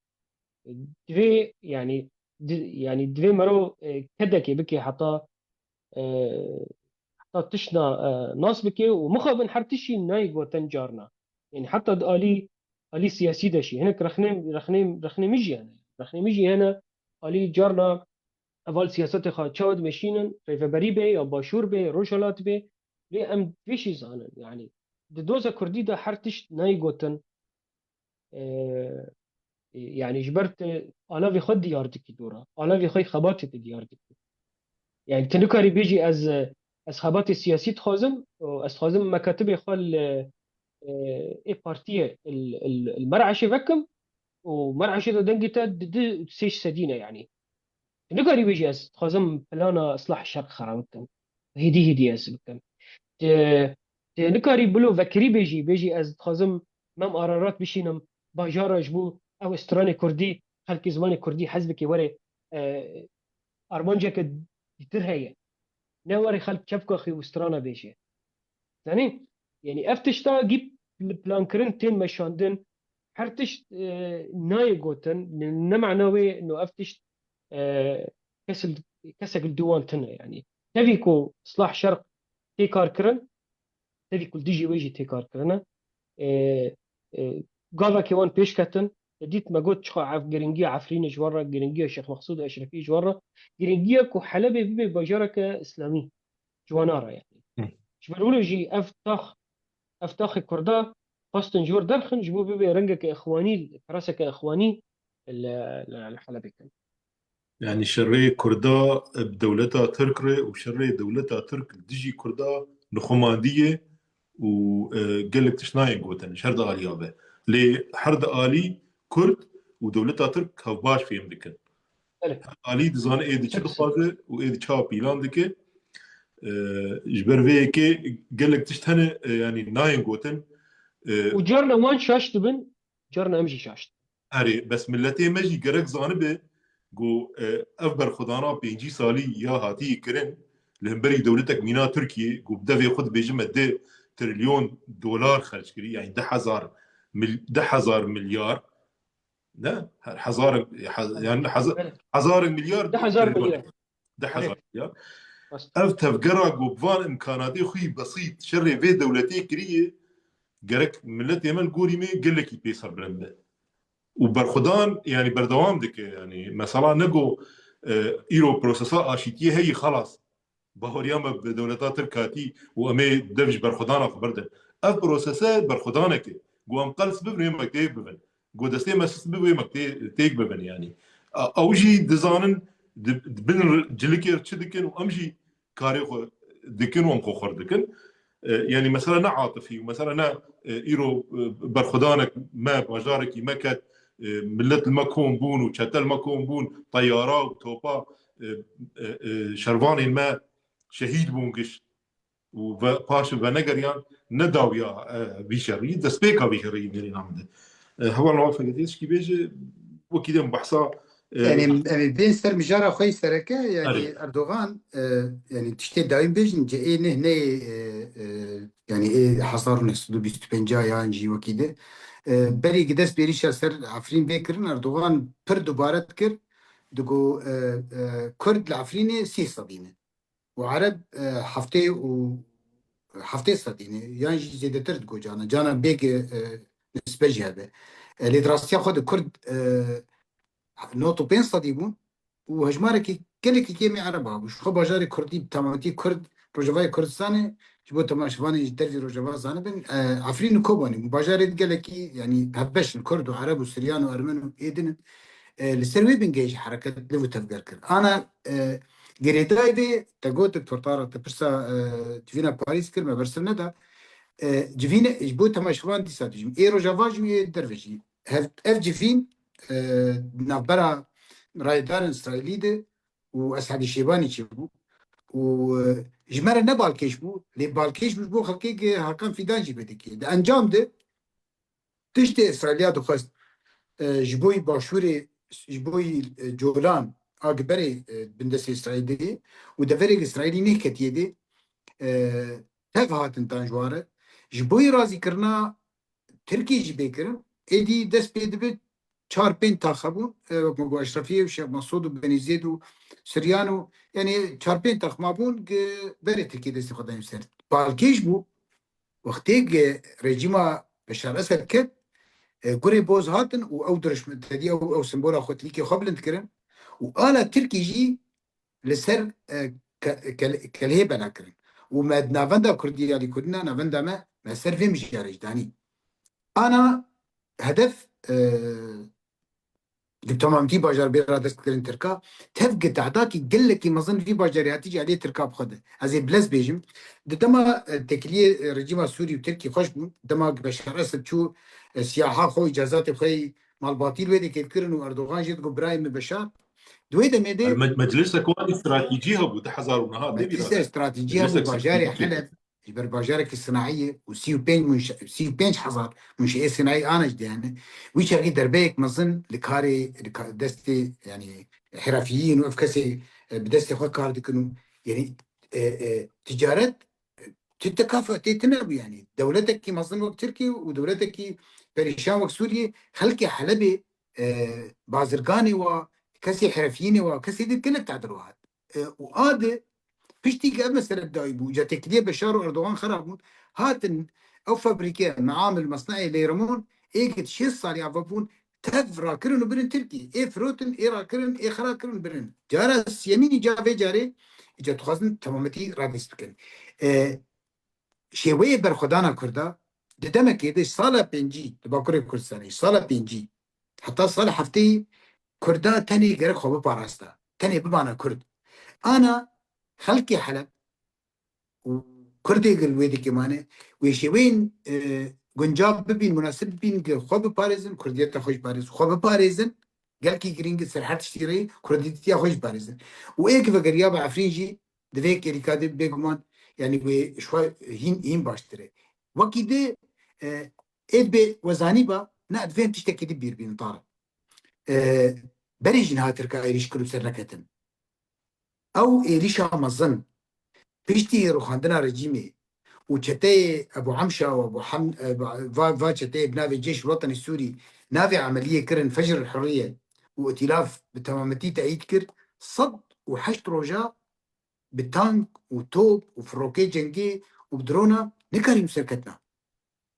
دوي يعني يعني دوي مرو كده كي بكي حتى تشنا ناس بكي ومخابن حرتشي نايق وتنجارنا يعني حتى آلي سياسي دشي هناك رخنم يجي هنا رخنم يجي هنا آلي جارنا اول سیاست خواهد شود مشینن ریفبری به یا باشور به روشالات به لی ام دویشی زانن يعني دوزا كردي دا حرتش ناي گوتن يعني جبرت انا في خد ديارتك دورا انا في خي خباتي ديارتك يعني تنكاري بيجي از خبات السياسي تخازم از خازم مكاتب خال اي بارتيه المرعشه فكم ومرعشه دنجتا سيش سدينه يعني نقاري بيجي أس خازم بلانا إصلاح الشرق خرامتم هدي أس بكم نقاري بلو فكري بيجي أز خازم مم قرارات بشينم باجارة جبو أو استراني كردي خلك زمان كردي حزبك وري أرمانجا كدير هي نوري خلك شبكة أخي واسترانا بيجي يعني أفتشتا جيب بلان كرن تين مشاندن حرتش ناي جوتن نمعناوي إنه أفتش كسل الديوان تنا يعني تبيكو إصلاح شرق تيكار كرن تبيكو ديجي ويجي تيكار كرنا قاضا كيوان بيش كتن ديت ما قلت شخا عف جرينجيا عفرين جورا جرينجيا شيخ مقصود أشرفي جورا جرينجيا كو حلبة ببي بجارك إسلامي جوانارا يعني شبرولو جي أفتاخ كردا فاستن جور درخن جبو ببي رنجك إخواني راسك إخواني الحلبة كان يعني شري كردا بدولتها تركري وشري دولتها ترك ديجي كردا نخماندية وقالك تشناي قوتن شرد غاليابه لي حرد آلي كرد ودولتها ترك هفباش في امريكان آلي دزان ايدي چه دخوازه و ايدي چا بيلان دكي جبر ويكي قالك تشتهنه يعني ناين قوتن وجرنا وان شاشت بن جرنا امجي شاشت اري بس ملتي مجي قرق زانبه گو اف برخودانا 5 سالی یا هاتی کرن لهمبري دولتك مينا تركيا وبدا ياخذ بيجمع دي تريليون دولار خرج كري يعني 10,000 مليار لا يعني حزار مليار ده 1000 تريليون مليار 10,000 عرفت مليار بس اف تفقرا قبان امكاناتي خوي بسيط شر في دولتي كريه قالك ملت يمن قولي مي قال لك بيصر برنده وبرخدان يعني بردوام دك يعني مثلا نقو ايرو بروسيسا اشيتيه هي خلاص بهورياما بدولتات الكاتي وامي دفج برخدانا خبرده اف بروسيسات برخدانك قوام قلس ببني مكتيب ببن قو دستي مسس ببني مكتيب تيك ببن يعني اوجي ديزاين بن جلكير تشدكن وامشي كاريخو دكن وامخو خردكن يعني مثلا انا عاطفي ومثلا انا ايرو برخدانك ما بجارك ما كات ملت المكون بون وشتل المكون بون طيارة وتوبا شرباني ما شهيد بونقش وباش بنقريان نداو يا بيشري دسبيكا بيشري ميري نامده هو الوافق قديش كي بيجي وكذا بحصا يعني بين سر مجارة خوي سركة أري يعني أردوغان يعني تشتي دايم بيجن جي إيه نهني يعني إيه حصار نحسدو بيستبنجا يعني وكده بري قدس بيريشا سر عفرين بيكرن أردوغان پر دوباره كر دقو كرد العفريني 6 صدينة وعرب هفته صدينة يعني زيادة تر دقو جانا بيك نسبة جهبه اللي دراستيا خود كرد نوتو بين صديبون وهجمارك كلك كيمي عربها وش خو باجاري كردي تمامتي كرد روجافاي كردستاني جبو تماشفاني درجي روجافا زانه بن عفرين كوباني باجاري قالكي يعني هبش الكرد وعرب وسريان وارمن ايدن لسروي بنجيش حركه لو تفكر كر انا جريداي دي تقوت تورتارا تبرسا تفينا باريس كر ما برسلنا ده جفين جبو تماشفان دي ساتجم اي روجافا جو درفجي اف جفين نابرا رايدار اسرائيلي ده واسعد الشيباني تشبو وجمال نبالكيش بو لي بالكيش بو خلقي هكان في دانجي بدكي ده انجام ده تشتي اسرائيليا دخست جبوي باشوري جبوي جولان اكبري بندس اسرائيلي ودفرق اسرائيلي نكت يدي تفهات انتان جواره جبوي رازي كرنا تركي جبي كرن ادي دس بيد چهار پنج تاخبون مگو اشرفیه و شیخ مسعود و بنی زید و سریانو یعنی چهار پنج تاخ مابون بره ترکیه دستی خدایم سر بالکیش بو وقتی رژیما بشار اسد کد گوری بوز هاتن و او درش تدی او سمبولا خوتلی که خبلند کرن و آلا ترکی جی لسر کلیه بنا کرن و مد نافندا کردی علی کردنا نافندا ما سر في مش داني انا هدف تمام في باجار بيرا دست كرين تركا تفقد تعداكي قال لك مظن في باجار تيجي عليه تركا بخده ازي بلاس بيجم دما تكليه رجيم سوري وتركي خوش بون دما بشار اسد شو سياحه خو اجازات خي مال باطيل ويدي كيرن واردوغان جيت برايم بشار دويدا ميدي مجلسك وان استراتيجيها بده حزار ونهار دي مجلسة بيرادة استراتيجية ابو مجلسك باجاري سكتي حلب جبر باجارك الصناعية وسيو بين سيو بين حصار منشئة صناعية انا جدي يعني ويش هاي دربيك مظن لكاري دستي يعني حرفيين وافكسي بدستي خو كار دكنو يعني تجارة تتكافئ تتناب يعني دولتك كي مظن وقت تركي ودولتك كي بريشان وقت سوريا خلقي حلبي بازرقاني وكسي حرفيين وكسي دي كلها تعدلوها وهذا فيش قبل مثلا دايبو جا تكليه بشار واردوغان خربون هاتن او فابريكا معامل مصنعي اللي يرمون ايجت شي صار يعرفون تفرا كرن برن تركي اي فروتن اي راكرن اي خرا كرن برن جارس يميني جا في جاري اجا تخزن تمامتي رابس بكن شويه برخدانا كردا ددمك يدي صاله بنجي تبكر كردستاني صاله بنجي حتى صاله حفتي كردا تاني غير خوب باراستا تاني بمعنى كرد انا خلقي حلب وكردي الويدي كمان ويشوين جنجاب ببين مناسب بين خوب باريزن كرديتا خوش باريز خوب باريزن قال كي جرينج سرحت تشتري كرديتا خوش باريزن وايك فقرياب عفرينجي دفيك ريكادي بيجمان يعني وشوي هين باشتري وكده ايه وزاني با نا دفين تشتكي دي بير بين طارق بريجن هاتركا ايريش كلو سركتن او ايريشا مظن بيشتي روخاندنا رجيمي وشتي ابو عمشه وابو حم فا شتي بنافي الجيش الوطني السوري نافي عمليه كرن فجر الحريه وائتلاف بتمامتي تأييد كر صد وحشت رجاء بالتانك وتوب وفروكي جنگي وبدرونا نكريم سركتنا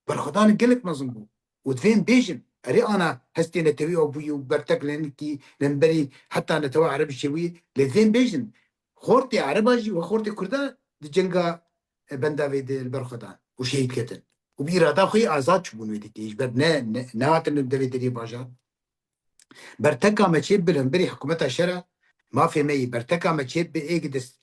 برخدان قلك نظمبو ودفين بيجن اري انا هستي نتوي ابوي وبرتك لنكي لنبري حتى نتوي عربي شوي لذين بيجن خورتي عرباجي وخورتي كردا دي جنگا بنداوي دي البرخدان وشهيد كتن وبيرادا خوي ازاد شبون ويدي ايش بر نهاتن ندوي دي باجار برتكا ما تشيب بالانبري حكومتها شرع ما في مي برتكا ما تشيب بايقدس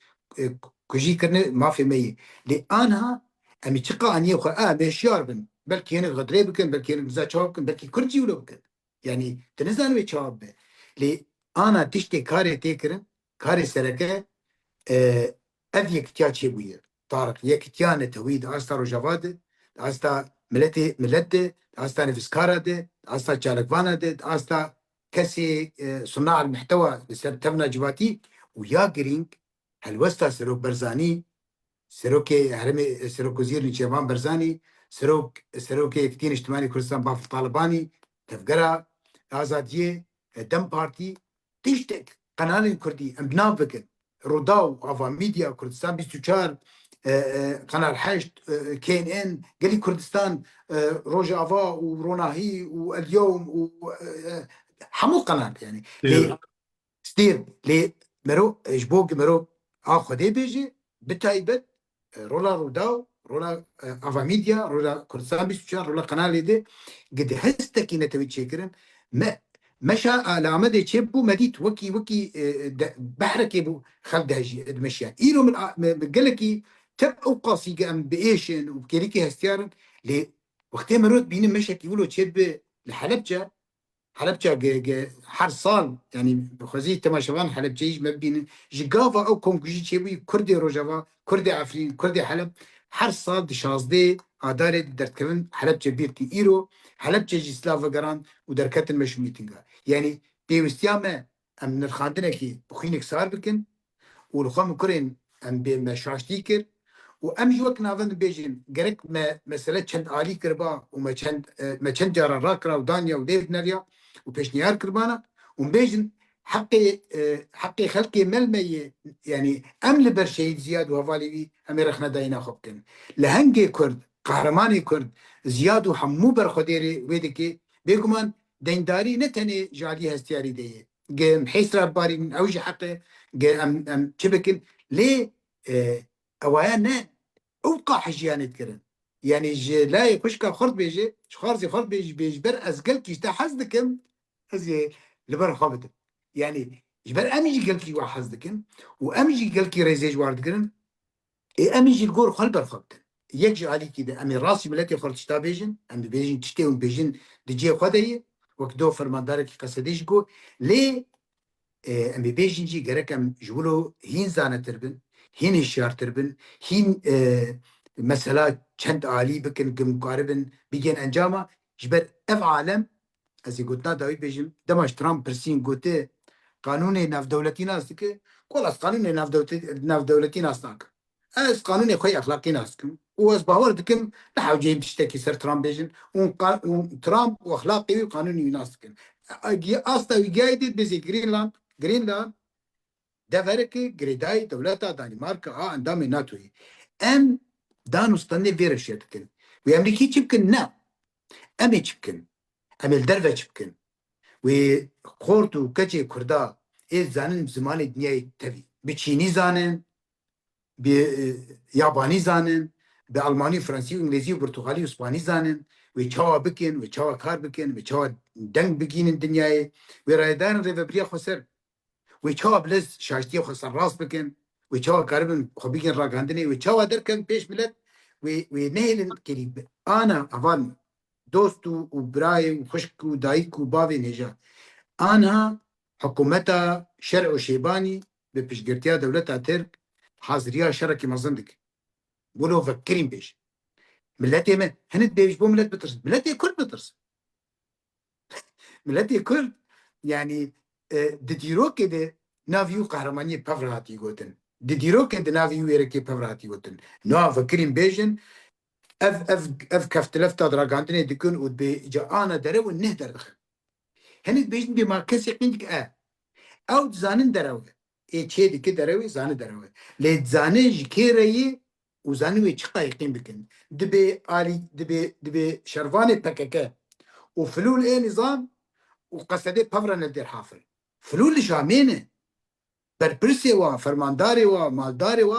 كجي كرن ما في مي لانها امي تشقى اني وخ بشيار بن بلكي هنا غدري بكن بلكي هنا زا شواب بكن بلكي كرجي ولا بكن يعني تنزل وي شواب لي انا تشتي كاري تيكرن كاري سركه اذيك تياتشي بوير طارق يكتيانه تويد استر وجواد استا ملتي استا نفسكارا دي استا تشالكوانا دي استا كسي صناع المحتوى تبنى جواتي ويا جرينج هالوستا سروك برزاني سروكي هرمي سروك وزير نيشيفان برزاني سروكي كتين اجتماعي كردستان باف طالباني تفقرا ازاديه دم بارتي تشتك قناه كردي ام بكن روداو افا ميديا كردستان 24 قناه الحشد كي ان ان قال لي كردستان روجا افا وروناهي واليوم و حمو قناه يعني ستير لي مرو جبوك مرو خدي بيجي بتايبت رولا روداو رولا افا ميديا رولا كردستان 24 رولا قناه دي قد هستكي نتوي تشيكرن ما مشى على عمد تشيبو مديت وكي بحركي بو خلد هجي دمشيان ايرو من قالكي تب اوقاسي قام بايشن وبكيريكي هستيارن لي وقتها مرات بين مشى يقولوا تشيب لحلبجه حلبجه حر صال يعني بخزي تماشوان حلبجه يج مبين جيغافا او كونكجي تشيبي كردي روجافا كردي عفرين كردي حلب حر صال دي شازدي اداري درتكن حلبجه بيرتي ايرو حلبجه جسلافا جران ودركت المشميتنجا يعني بيوستياما ام من الخاندنه كي بخينك صار بكن والخام كرين ام بمشاشتيكر وامجي وقت نافن بيجين جرك ما مساله چند عالي كربا وما چند ما چند جارا راكرا ودانيا وديف نريا وبيشنيار كربانا وبيجن حقي خلقي ملمي يعني امل برشيد زياد وهفالي امير اخنا داينا خبكن لهنجي كرد قهرماني كرد زياد وحمو برخديري ويدكي بيكمان دينداري نتني جالي هستياري دي جيم حيسرا باري من اوجي حقي ام شبكن ليه اوایان اوقع حجیانه کرن يعني لا كشكا خرط بيجي شخارزي خرط بيجي بر ازقل كيشتا حزدكم ازي لبر خابت يعني جبر اميجي قال كي حزدكم واميجي قال كي ريزيج واردكن اميجي الجور خلبر خابت يكجي علي كده امي راسي ملاتي خرط شتا بيجن ام بيجن تشتيون بيجن دجي خدي وكدو فرماندارك قصديش جو ليه ام بيجن جي جركم جولو هين زانه تربن هين الشهر تربن هين مثلا چند عالی بکن که مقاربن بگن انجامه جبر اف عالم از گوتنا داوی بجیم دماش ترامپ پرسین گوته قانون ناف دولتی ناست که کل از قانون ناف دولتی ناست ناک از قانون خوی اخلاقی ناست کم و از باور دکم نحاو جیم تشتکی سر ترامپ بجن اون ترامپ و اخلاقی و قانونی ناست کن اصلا ویگایدید بزی گرینلاند دفرك جريداي دولتا دنمارك اندام ناتوي ام دانو ستاني فيرش يتكن وامريكي تشبكن نا امي تشبكن ام الدرفه تشبكن وخورتو كجي كردا ايه زانن زمان الدنيا تبي بتشيني زانن بياباني زانن بالماني فرنسي وانجليزي وبرتغالي واسباني زانن ويتشاوا بكن ويتشاوا كار بكن ويتشاوا دنگ بكين الدنيا ورايدان ريفبريا خسر ويتشاوا بلز شاشتي خسر راس بكن ويتشاوا كاربن خبيكن راغاندني ويتشاوا دركن بيش ملت ونهل كريب انا افان دوستو وبراي وخشك ودايك وبابي نجا انا حكومتها شرع وشيباني ببشقرتيا دولتها ترك حاضريا شركي مزندك قولوا فكرين بيش ملتي ما هنت بيش بو ملت بترس ملتي كل بترس ملتي كل يعني دديرو كده نافيو قهرمانية بافراتي قوتن ديرو كد نافي ويركي بفراتي وتن نو فكرين بيجن اف كفتلفتا دراغاندني دكون ودبي جا انا درو نهدر دخل هني بيجن بما كسي قينك او زانن درو اي تشي دي كدروي زان درو لي زانن جكيري وزانن وي تشقا يقين بكن دبي الي دبي شرفاني بكك وفلول اي نظام وقصدي بفرن الدير حافل فلول شامينه برپرسی و فرمانداری و مالداری و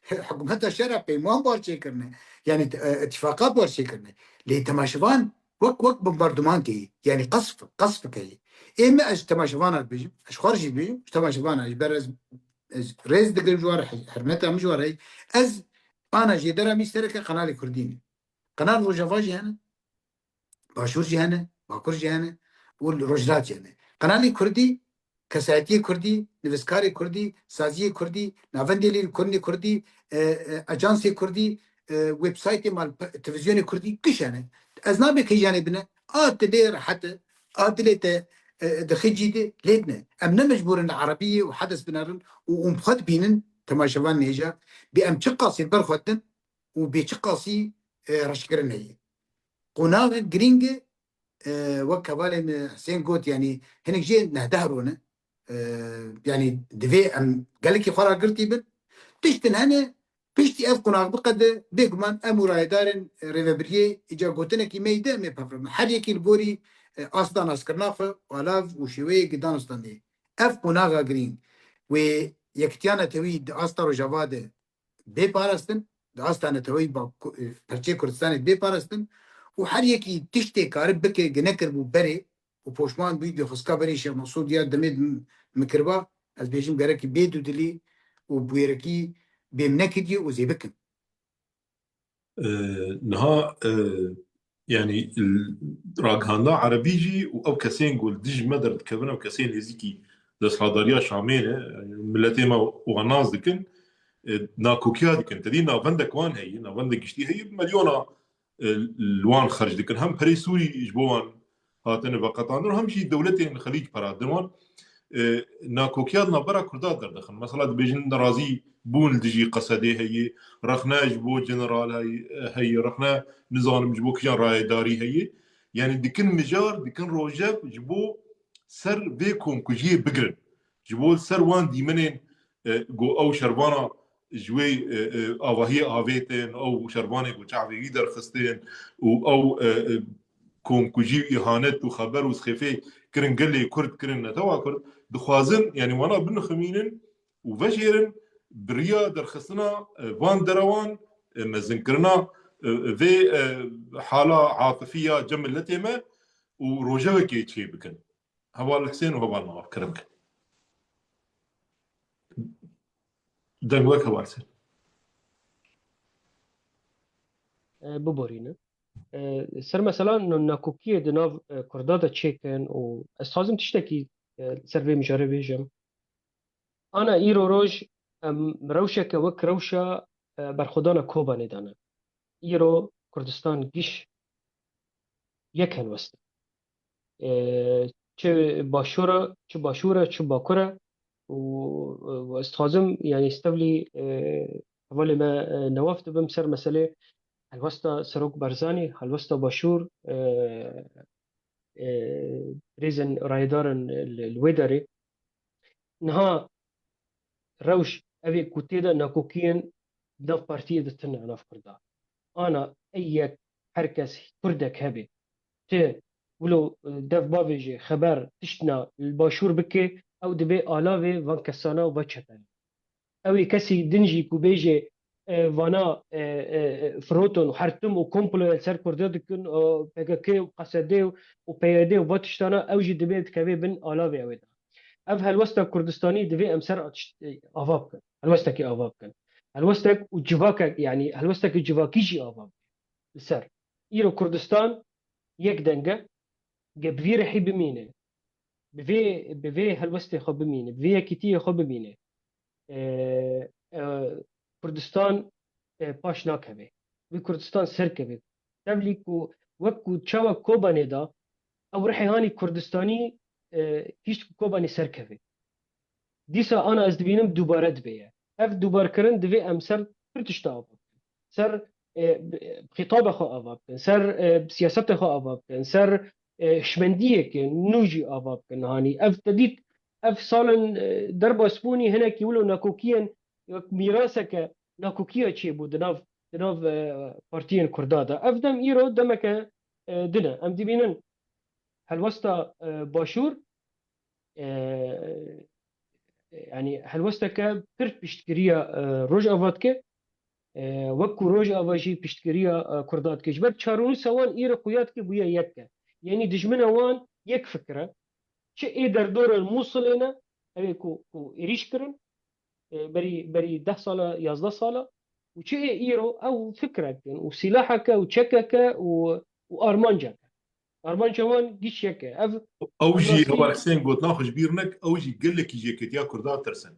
حکومت الشرع پیمان بارچه کرنه یعنی اتفاقات بارچه کرنه لی تماشوان وک بمبردمان کی یعنی قصف کی اما از تماشوان بيجي اش خارجي بيجي تماشوان اش برز رئيس دقل جوار حرمتها مجوار هي از انا جدرا مشتركه قناه كردين قناه روجافا جهنه باشور جهنه باكور جهنه والروجلات جهنه قناه كردي کسایتی کردی، نویسکاری کردی، سازی کردی، ناوندی کردی کردی، اجانسی کردی، وبسایت مال تلویزیون کردی کشانه. از نابه کی جانب بنا آتلی راحت آتلی دخیجی ده لیدنه. ام نمجبورن عربیه و حدث بنارن و خد بینن تماشوان نیجا بی ام چقاسی برخوتن و بی چقاسی رشکرن هی. قناغ گرینگه وكبالين حسين قوت يعني هناك جي نهدهرونه يعني دفي ام قال لك خرا قلتي بن تشتن هنا بيشتي افقنا بقد بيجمان اموراي دارن ريفبريه اجا قوتنا كي ميدا مي بافرم حريكي البوري اصلا اسكرناخ ولاف وشوي قدان استندي افقنا غرين و يكتيانا توي استر جواد بي بارستن استانه توي با پرچه کردستان بي بارستن و هر یکی تشتی کار بکه گنکر بو بره و پوشمان بید خسکا بری شیخ مسعود یا دمید مکربا از بیشم گره که بیدو دلی و بویرکی بیم نکدی و زیبکن نها يعني راغهانا عربيجي او كاسين قول دج مدر كبنا وكاسين هزيكي دس حضاريا شامينه ملتيما وغناز دكن ناكوكيا دكن تدي نافندك وان هي نافندك اشتي هي مليونه الوان خرج دكن هم بري سوري جبوان هاتن بقطان هم شي دولتين الخليج برادوان ناكوكيا نبرا كردا دردخن مثلا بيجن رازي بون دجي قصدي هي رخنا جبو جنرال هي رخنا نظام جبو كيان راي داري هي يعني دكن مجار دكن روجب جبو سر بيكم كجي بقرن جبو سر وان ديمنين جو او شربانا جوي اوهي افيتين او شرباني جو شعبي درخستين او كوم كجي اهانت وخبر وسخفي كرن قال لي كرد كرن توا كرد دخوازن يعني وانا بنخمينن وفجرن بريا درخصنا فان دروان مزنكرنا في حالة عاطفية جملتهما وروجوك يتشي بكن هوا الحسين وهوا النار كرمك دنوك هوا الحسين ببورينا سر مثلا ناكوكية دناف كردادا تشيكن و استخازم تشتكي سر في مجربي جم انا ايرو روج روشك وك روشا برخدانا كوبا ندانا ايرو كردستان جيش يكن وست چه باشورة چه باشورة چه باكورة واستخازم يعني استولي حوالي ما نوافت بمسر مسألة هلوستا سروق برزاني هلوستا باشور ريزن رايدارن الويدري نها روش أبي كتيدا ناكوكين دف بارتيه دتنا أنا فكردا أنا أي حركة كردك هبي ت ولو دف بافيجي خبر تشتنا الباشور بكي أو دبي آلاوي وان كسانا وبتشتن أوي كسي دنجي كوبيجي وانا فروتون وحرتم وكومبلو سر كرداد دكن بيكي وقصدي وبيادي وباتشتانا أوجي دبي تكبي بن آلاوي أويدا اف هلوستا كردستاني دفي امسر افابكن هلوستك افابكن هلوستك وجواك يعني هلوستك جواكيجي افاب السر ايرو كردستان يك دنجا جبفير حي بمينه بفي هلوستي خو بمينه بفي كيتي خو بمينه كردستان باش ناكبه في كردستان سركبه تبليكو وكو تشاوا كوباني دا او رحي هاني كردستاني كيش كوباني سركبه دیسا آن از دبینم دوباره دبیه اف دوبار كرن دفي ام سر برتشتا افا سر خطابه خو افا بكن سر بسياسته خو افا بكن سر شمنديه نوجي افا بكن هاني اف تديت اف صالن درب سبوني هنا كيولو ناكوكيا ميراثك ناكوكيا تشي بو دناف بارتيين كردادا اف دم ايرو دمك دنا ام دبينن هالوسطى باشور يعني هالوسطى برت بيشتكريا روج افاتك وەکو ڕۆژ ئاواژی پشتگیریە کورداتکەش بەر چارۆن سەوان ئێرە قویاتکە بووە یەکە یعنی دژمنەوان یەک فکرە چ ئێ دەردۆرن مووسڵێنە ئەوێ و ئێریشکردن بەری 10 ساڵە 11 ساڵە و چ ئێ ئیرۆ ئەو فکرەکەن و سیلاحەکە و چەکەکە و ئارمانجەکە ئارمانجەوان گیش یەکە ئەv اوجي هو حسين قلت ناخذ بيرنك اوجي قال لك يجي كتيا كردات ترسن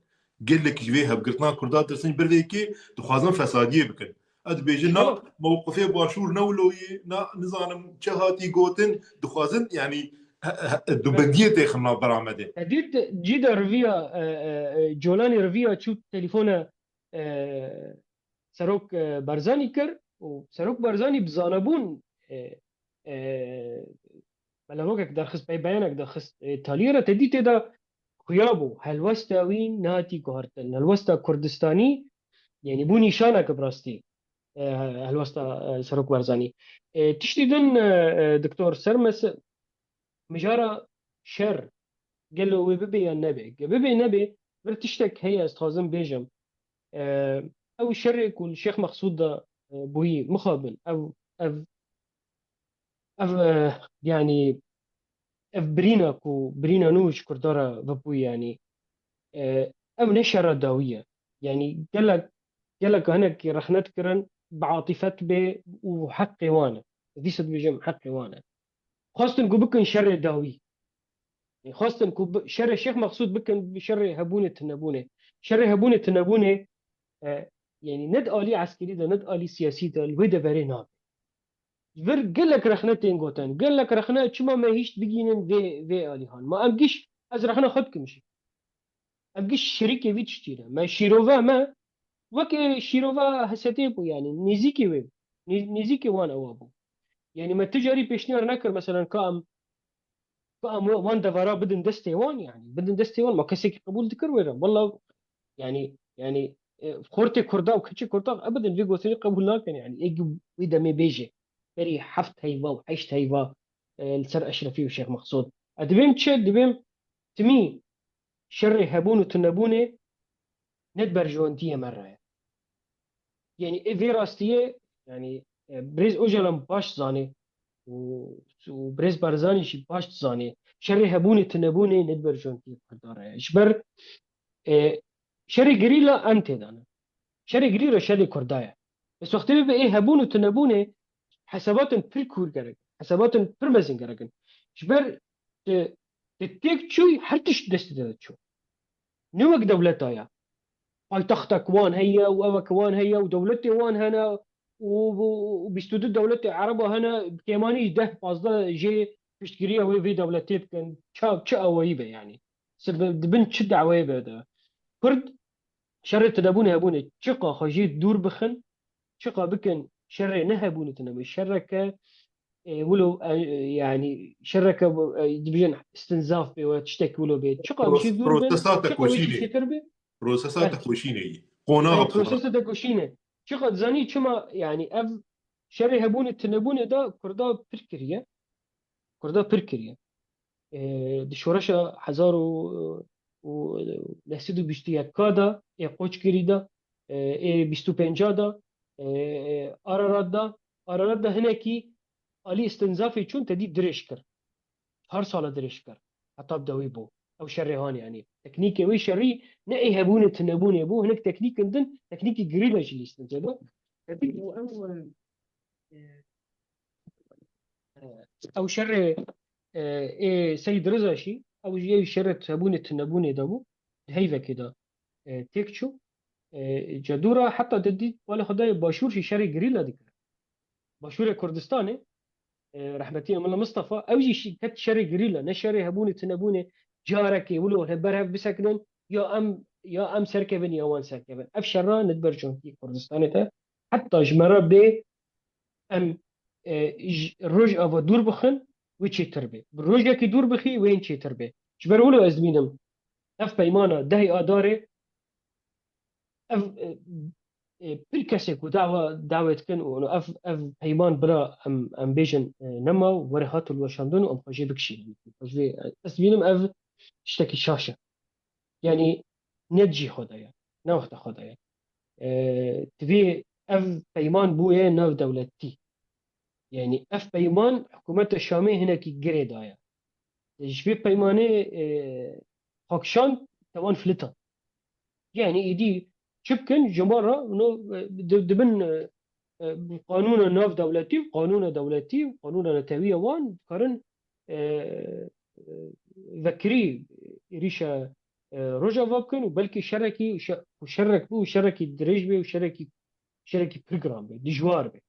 قال لك جوي هب قلتنا كردات ترسن برديكي دخوازن فساديه بكن اد بيجنا موقفي باشور نولوي نا نظام شهاتي قوتن دخوازن يعني الدبنديه تخنا برامده ديت جيدا رفيا جولاني رفيا تشو تليفونه سروك برزاني كر وسروك برزاني بزانبون بلغوكك درخص بيانك درخص تاليرة تدي تدا خيابو هلوستاوين ناتي كهرتن هلوستا كردستاني يعني بو نشانك براستي هلوستا سروك برزاني تشتيدن دكتور سرمس مجارة شر قال له وبيبي النبي بيبي النبي برتشتك هي استخازن بيجم او الشر يكون الشيخ مقصود ده بوي مخابن او يعني اف برينك وبرينا نوش كردارة ببوي يعني او نشر داوية يعني قال لك هناك رخنت كرن بعاطفت به وحقي وانا دي صد بيجم حقي وانا خاصة بكن شر داوي خاصة شر الشيخ مقصود بكن بشر هبونة النبونة شر هبونة النبونة يعني ند آلي عسكري ده ند آلي سياسي ده الويدة بري ناب فر قال لك رخنة تنقوتن قال لك رخنة شما ما هيش بجينن في آلي هان ما أمجيش از رخنة خد كمشي أمجيش شريكة في تشتيره ما شيروفا ما وك شيروفا هساتي بو يعني نزيكي ويب نزيكي وان أوابو يعني ما تجاري بيشنير نكر مثلا كام وان دفارا بدن دستي وان يعني بدن دستي وان ما كسي قبول ذكر ويرا والله يعني خورتي كردا وكتشي كردا ابدا في قوتني قبول لكن يعني ايجي ويدا مي بيجي بري حفت هيفا وعيشت هيفا السر اشرفي وشيخ مقصود ادبيم تشد دبيم تمي شر هبون وتنبوني ندبر جوانتيه مره يعني في راستيه يعني بريز اوجلم باش زاني وبريز بارزاني شي باش زاني شر هبوني تنبوني ندبر جوانتيه كرداره اشبر شر جريلا انت دانا شر جريلا شر كردايا بس وقت بيبقى ايه هبون وتنبونه حسابات بركور جرق حسابات برمزين جرقن شبر تتيك شوي حرتش دست شو نوك دولتايا هاي تختك وان هي وأوك وان هي ودولتي وان هنا وبيستودد دولتي عربة هنا كماني ده قصدا جي بيشتريها وي في دولتي كان تشا ويبه يعني سبب بنت شد عويبه ده كرد شر تدبوني هبوني شقا خجيت دور بخن شقا بكن شر نهبوني تنمي شرك ولو يعني شرك دبيان استنزاف بي وتشتكي ولو بيت شقا مشي دور بين بروسيساتك شقا ويش وشيني تربي بروسيساتك وشيني قناغ بروسيس ده كوشينه شقا زاني شما يعني اف شر هبوني تنبوني ده كردا بركريا دشورشا حزارو و لحسدو بيشتيا كادا قوچ كريدا بيستو پنجادا آرارات دا هناكي آلي استنزافي چون تدي درش كر هر سال درش كر حتى بدوي بو او شريهان يعني تكنيكي وي شري نأي هبونة تنبوني بو هناك تكنيك عندن تكنيكي جريلا جلي استنزافو او شر سيد رضا شي او جي شرت هبونة تنبوني دابو هيفا كده تيكشو جدورة حتى تدي ولا خداي باشور شي شري جريلا ديك باشور كردستاني رحمتي الله مصطفى اوجي شي كت شري جريلا نشري هبوني تنبوني جارك ولو هبرها بسكنن يا ام يا ام سركبن يا وان سركبن اف شرا ندبرجون في كردستان تا حتى جمرة ب ام الروج افا دور بخن وچی تربه بالروجا كي دور بخي وين چي تربه جبرولو ازمينم اف بيمانه دهي اداره اف بل كسي كو دعوة كن وانه اف بيمان برا ام بيجن نما ورهات الوشاندون ام خجي بكشي خجي ازمينم اف اشتكي شاشه يعني نجي خدايا نوخت خدايا تبي اف بيمان بويا ناف دولتي يعني اف بيمان حكومة الشامية هنا كي جريدايا جبي بيمانه خاكشان توان فلتا يعني يدي شبكن جمارة انه دبن قانون ناف دولتي قانون دولتي قانون نتوية وان كارن ذكري ريشة رجع وابكن وبلكي شركي وشرك بو وشركي دريج بي وشركي برنامج بي دجوار بي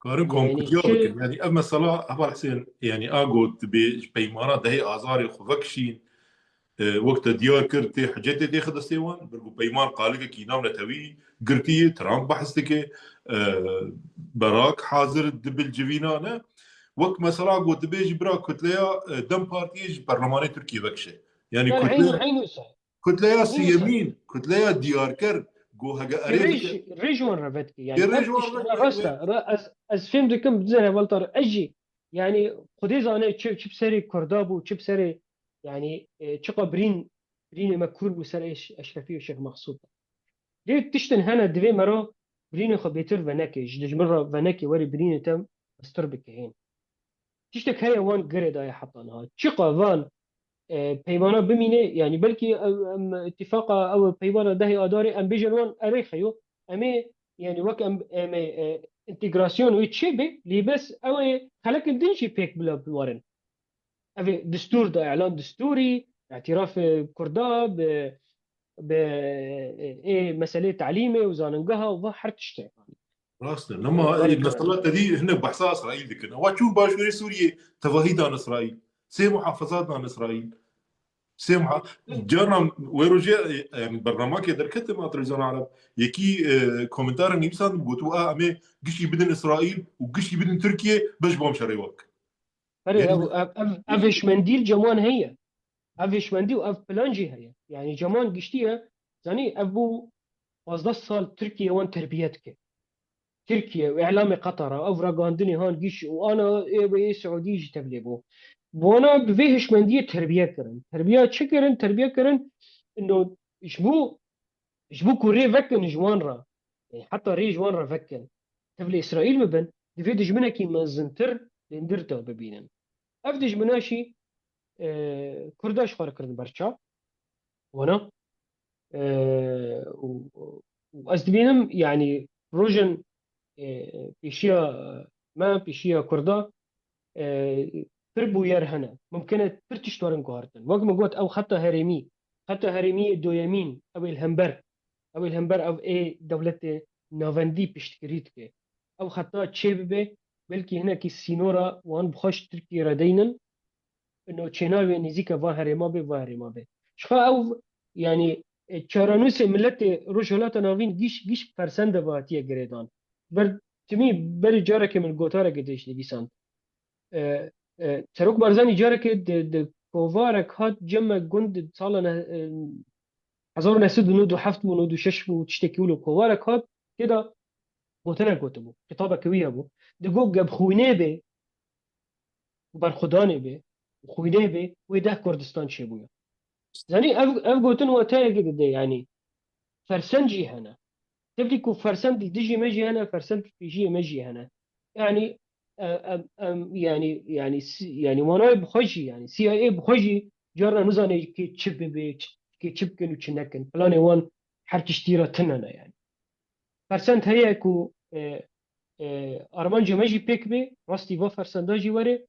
كارن يعني كونكليو تشي بكن يعني اما صلاة ابا حسين يعني اقعد بيمارات هي ازاري خفكشين وقت ديار كرتي حجتي دي خد سيوان برغو بيمان قالك كي نام نتوي قرتي ترامب بحثك براك حاضر دبل جوينانا وقت مثلا قلت بيج برا كتليا دم بارتيج برلماني تركيا بكشه يعني لا كتليا عينو صحيح عينو صحيح سيمين كتليا ديار كر جو هجا اريفك الريج وين رفتكي يعني يرجع افتش ورك انا راستا از فيلم دكم بزنه والتر اجي يعني خدي زانه تشب سري كردابو تشب سري يعني تشقى برين مكور بسر اشرفي وشيخ مقصود دي تشتن هنا دبي مرو برين خو بيتر فناكي جدج مره فناكي وري برين تم استر بكهين تشتك هيا وان قريدا يا حطانها تشقى فان پیمانا بمینه یعنی بلکی اتفاق او پیمانا دهی آداری ام بیجن وان اريخيو امي يعني وك ام انتجراسيون ويتشي بي لي بس او خلك الدنشي بيك بلا بوارن افي دستور ده اعلان دستوري اعتراف كردا ب ايه مسألة تعليمي وزاننقها وظهر تشتغل راسنا لما وري المسألة دي هنا بحثها اسرائيل ذكر واتشو باشوري سوريا تفاهيد عن اسرائيل سي محافظات عن اسرائيل سمعة جرم ويروجي يعني برنامج دركت ما تلفزيون العرب يكي كومنتار نيبسان بوتوا امي قشي بدن اسرائيل وقشي بدن تركيا باش بوم شريوك فري يعني افيش منديل جمان هي افيش منديل واف بلانجي هي يعني جمان قشتيها يعني ابو 15 سال تركيا وان تربيتك تركيا واعلامي قطر او راغاندني هان جيش وانا ايه سعودي جي تبليبو بونا بفيهش مندية تربية كرن تربية شكرن تربية كرن انه شبو كوري فكن جوان را يعني حتى ري جوان را فكن تبلي اسرائيل مبن دفيدج منها كي مازنتر لندرتا ببينن افدج مناشي كرداش خارق كرن برشا وانا وازدبينم يعني روجن بيشيا ما بيشيا كردا تربو يرهنا ممكن ترتش تورن كوهرتن وقت ما قلت او خطة هرمي دو يمين او الهمبر او اي دولة نافندي بيشتكريتك او خطة تشيبه بلكي هنا كي سينورا وان بخش تركي ردينن انه تشيناوي نزيكا فاهرما به شخا او يعني چارانوس ملت روشولات ناوین گیش پرسند واتیه گریدان بر تمی بر جاره که من گوتاره گدیش نویسند تروک برزانی جاره که د کووارک هات جمع گند سال 1997 و 6 و تشتكي له كوارك هات كده گوتنه گوته بو خطابه کویه بو دگو گب خوینه به برخدانه به خوینه به و ده کردستان چه بویا زنی اف گوتن و تاگه ده يعني فرسنجي هنا تبديكو فرسنت ديجي مجي هنا فرسنت بيجي مجي هنا يعني يعني وانا بخوجي يعني سي اي بخوجي جرى نزاني كي تشب كي تشبكن وتشنكن بلاني وان حرتشتيرا تننا يعني فرسنت هي كو ارمانجي مجي بيك بي راستي با فرسنداجي وري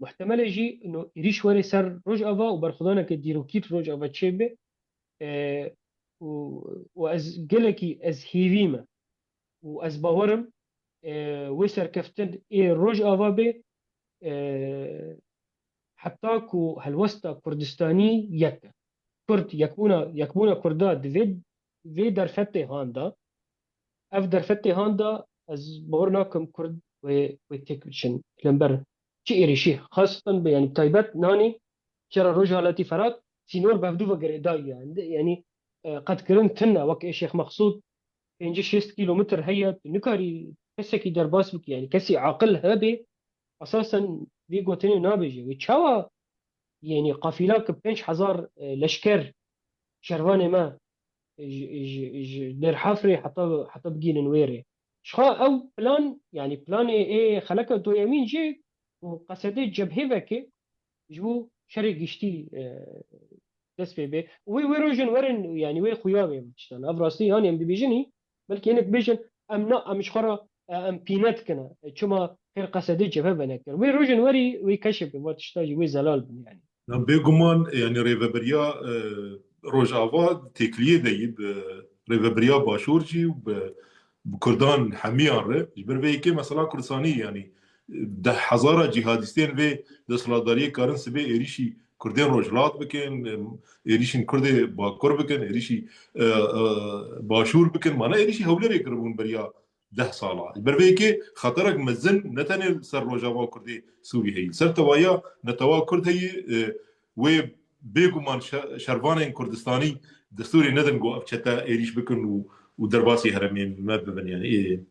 محتمل يجي انه يريش وري سر روج افا وبرخدانا كديرو كيت روج افا تشيبي واز قلكي از هيفيما واز باورم ويسر كفتن اي روج افابي حتى كو هالوسطى كردستاني يكا كرد يكبونا كردا دفيد في درفتي هاندا اف درفتي هاندا از بورناكم كرد وتكبشن لمبر شيء شيء خاصة يعني بتايبات ناني شرا روجها التي فرات سينور بفدو وقريداي يعني قد كرنت تنا وك شيخ مقصود 5 كيلومتر هي نكاري كسكي درباس بك يعني كسي عاقل هبه اساسا في قوتني نابجي وتشاوا يعني قافلاك بينش حزار لشكر شرواني ما دير حفري حتى بقين نويري شخا او بلان يعني بلان ايه خلقه دو يمين جي وقصدي جبهه وكي جو شرق يشتي دس بي وي روجن ورن يعني وي خيابي بتشتغل افراسي هاني ام بيجني بلكي انك بيجن ام نا ام شخرا ام بينات كنا شما غير قصدي جبهه بنكر وي روجن وري وي كشف وتشتاج وي زلال يعني بيجمان يعني ريفابريا روجافا تكليه دايب ريفابريا باشورجي بكردان حميان ره جبر في كي مثلا كردستاني يعني ده حزارة جهادستين في دسلاداريه كارن سبي إيريشي كردين روجلات بكن إيريشين كردي باكور بكن إيريشي باشور بكن مانا إيريشي هولري كربون بريا 10 ساله برفي كي خاطرك مزن نتني سر روجافا كردي سوري هي سر توايا نتوا كرد هي و بيجمان شربان كردستاني دستوري ندن جو ابشتا إيريش بكن ودرباسي هرمين ما ببن يعني إيه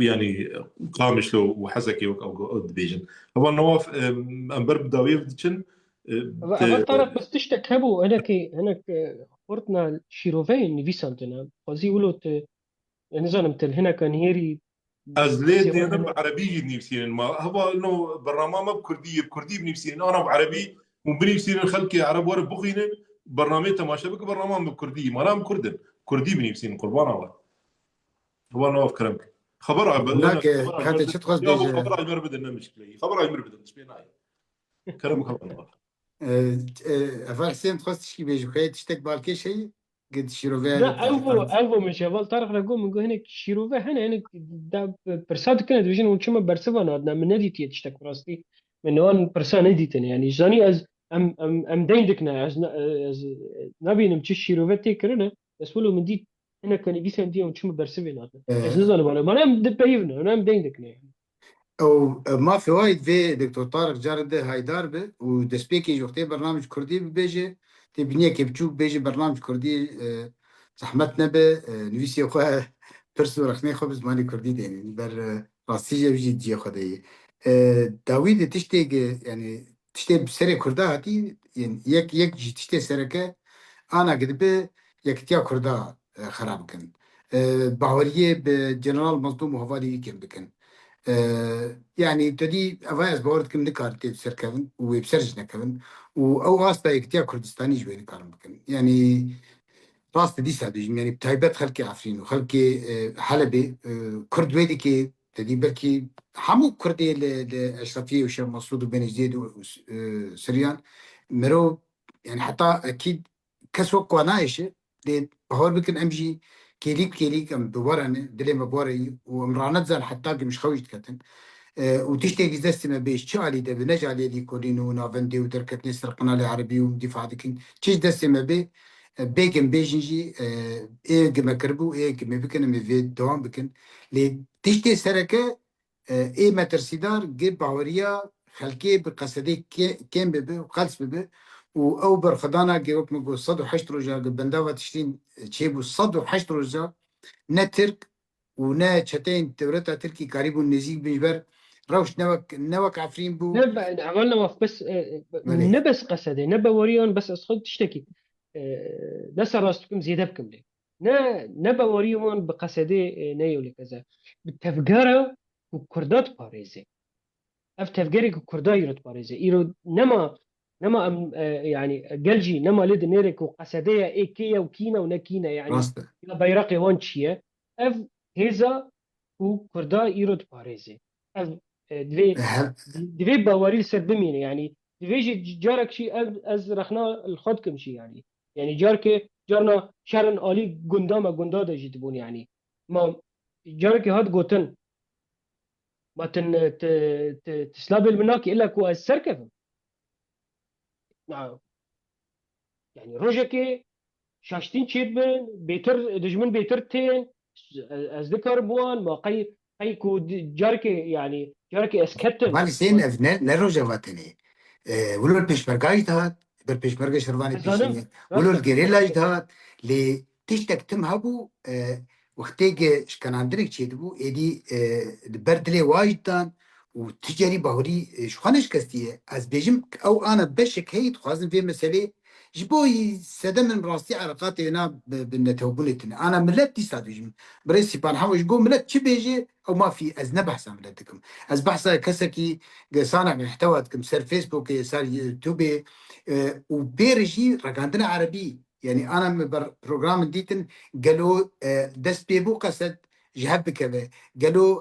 يعني قامش له وحزكي او ديفيجن طبعا نواف امبر بداوي بدشن أول طرف بس تشتك هبو هناك خورتنا شيروفين فيسانتنا قصدي ولوت نظام تل هنا كان هيري ازليت سيغون انا هنا بعربي بنفسين ما هو انه برنامج بكردي بنفسين انا بعربي وبنفسين خلقي عرب ورب بخينه برنامج تماشى بك برنامج بكردي ما انا كردن كردي بنفسين قربان الله هو نواف كلامك خبر هناك خبر كانت شت قصد يا ابو خبر عمر بدنا مشكله خبر عمر بدنا مش بيناي كلامك خبر نواف افا حسين تخص كي بيجو خيت تشتك بالكي شيء قد شيروفيا لا ألفو من شبال طرف نقول من هناك شيروفا هنا دا برسات كانت فيجن وشما برسفا نادنا من نادي تشتك براستي من وان برسان نديتن يعني جاني از ام ديندكنا از نبي نمشي شيروفا تكرنا بس ولو من دي هنا كان بيسان دي وشما برسفا نادنا از نزل ما انا دبيفنا انا ام ديندكنا يعني او ما في وايد في دكتور طارق جارد هاي داربه ودسبيكي وقتي برنامج كردي بيجي تبنيه كي بتشوف بيجي برنامج كردي زحمتنا به نويسي خو برسو رخني خبز مالي كردي ديني بر راستيجا بيجي تجي خدي داويد تشتي يعني تشتي بسري كردا هاتي يعني يك جي تشتي سركه انا قد به يكتيا كردا خراب كن باوريه بجنرال مصدوم وهوالي كم بكن يعني تدي افاز بورد كم نكار تي سركن وبسرج نكن او استا يكتيا كردستاني جوي نكار ممكن يعني راست دي سادج يعني بتايبات خلقي عفرين وخلقي حلبي كرد ويدي كي تدي بركي حمو كردي لاشرفيه وشيخ مسعود وبن جديد وسريان مرو يعني حتى اكيد كسوة قنايش بهور بكن امجي كيليك ام بوران دلي مبوري ومرانات زال حتى مش خويت كتن وتشتكي دستي ما بيش شو علي ده بنجي علي دي كولينو نافندي ودركت نسر قناة العربي ودفاع دكين تشيش دستي ما بي بيجن بيجنجي ايه جما كربو ايه جما بكن مي في دوام بكن لي تشتي سركه ايه ما ترسيدار جيب باوريا خلكي بقصدي كيم ببي وقلس ببي او برخدانا جيوك مقو صدو حشت رجا بنداوة تشتين تشيبو صدو حشت رجا نا ترك ونا تشتين تورتا تركي قريبو نزيق بجبر روش نوك عفرين بو نبا عملنا وف بس مالي نبس قصدي نبا وريون بس اسخد تشتكي نسى راستكم زيدبكم لي نبا وريون بقصدي نيو لكذا بالتفجير وكردات باريزي اف تفجيري كردا يرد باريزي ايرو نما يعني جلجي نما لد نيرك وقصدية ايكيا وكينا ونكينا يعني راسته بيرقي وانشيا اف هيزا وكردا يرد باريزي اف دوی باوری سر بمینه يعني دوی جارك شيء از رخنا الخدكم شيء يعني جارك جارنا شرن آلی گندام گندا جيت بون يعني ما جارك هاد قوتن ما تسلاب المناكي إلا كو السركف نعم يعني روجك شاشتين تشيبن بيتر دجمن بيتر تين از ذكر بوان ما قي كو جارك يعني جارك اسكتن ولی سین اف نه روجا وطنی ولو الپیشمرگای دهات بر پیشمرگ شروانی زانم پیشینی ولو راستا الگریلاج دهات لی تشتك تم هبو وقتيك شكناندريك تشيدبو ادي بردلي واجدان وتجاري باوري شخانش كستيه از بيجم او انا بشك هي تخازن في مسألة جبوي سدم من راسي علاقاتي هنا بالنتوبونتنا انا ملت دي سادجم بريسي بان حوش جو ملت تشي بيجي او ما في از نبحث عن ملتكم از بحث كسكي صانع محتوى صار فيسبوك صار يوتيوب وبيرجي رقاندنا عربي يعني انا من بروجرام ديتن قالوا دست بيبو قصد جهب بكذا قالوا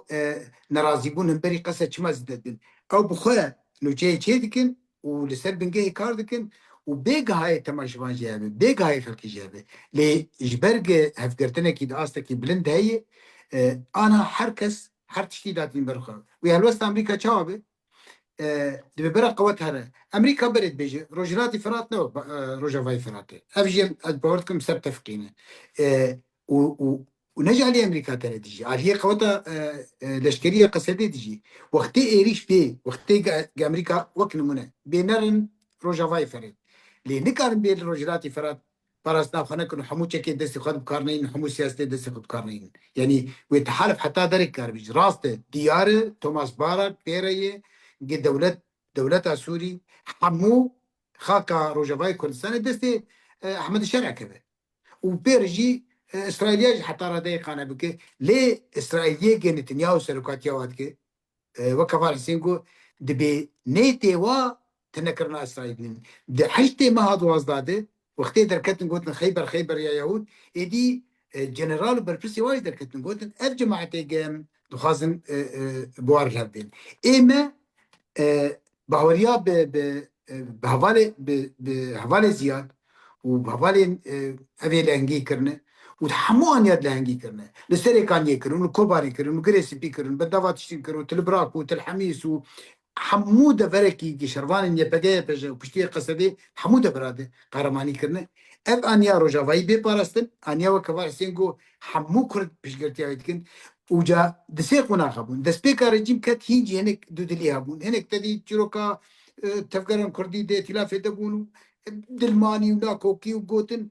نرازيبون بري قصد شما زددن او بخوا لو جاي تشيدكن ولسر بنجي كاردكن وبيجا هاي تماشفان جابه بيجا هاي خلقي جابه لي جبرج هفكرتنا كي داستكي بلند هي انا حركس حرتشتي داتين برخا ويا الوست امريكا تشابه دبي برا قوتها امريكا برد بيجي روجراتي فرات نو روجا فاي فراتي افجي بورتكم سبتفقين ونجا لي امريكا ترى تجي هي قوتها لشكريه قصدي تجي وقتي ايريش بي وقتي امريكا وكن منا بينرن روجا فاي فرات لي نكارن بين روجراتي فرات براسنا خنا كانوا حمو تشكي دستي خد بكارنين حمو سياسه دستي خد بكارنين يعني ويتحالف حتى دارك كاربيج راسته ديار توماس بارك بيريه قد دولتها سوري حمو خاكا روجافاي كردستان دستي احمد الشرع كذا وبيرجي اسرائيليا حتى ردي قانا بك ليه اسرائيليا نتنياهو سرقاتيا كي وكفار حسينكو دبي نيتي وا تنكرنا اسرائيل دي حشتي ما هاد وازداده وقتي دركتن قلت خيبر يا يهود ايدي جنرال بربسي وايد دركتن قلت اف جماعتي جام دخازن بوار الهبين اما باوریا به حواله زیاد و به حواله اوی لهنگی کرنه و همه آنیاد لهنگی کرنه لسری کانی کرن و کوبانی کرن و گریسی پی کرن بدوات شتین کرن و تلبراک و تلحمیس و حمو دفرکی که شروان یپگه پجه و پشتی قصده حمو دفراده قهرمانی کرنه اف آنیا روجاوایی بپارستن آنیا و کفار سینگو حمو کرد پیشگرتی آید کن وجا دسيق وناخبون دسبيكا رجيم كات هينجي هنك دودلي هابون هنك تدي تشروكا تفكرن كردي دي تلاف يدبونو دلماني وناكوكي وقوتن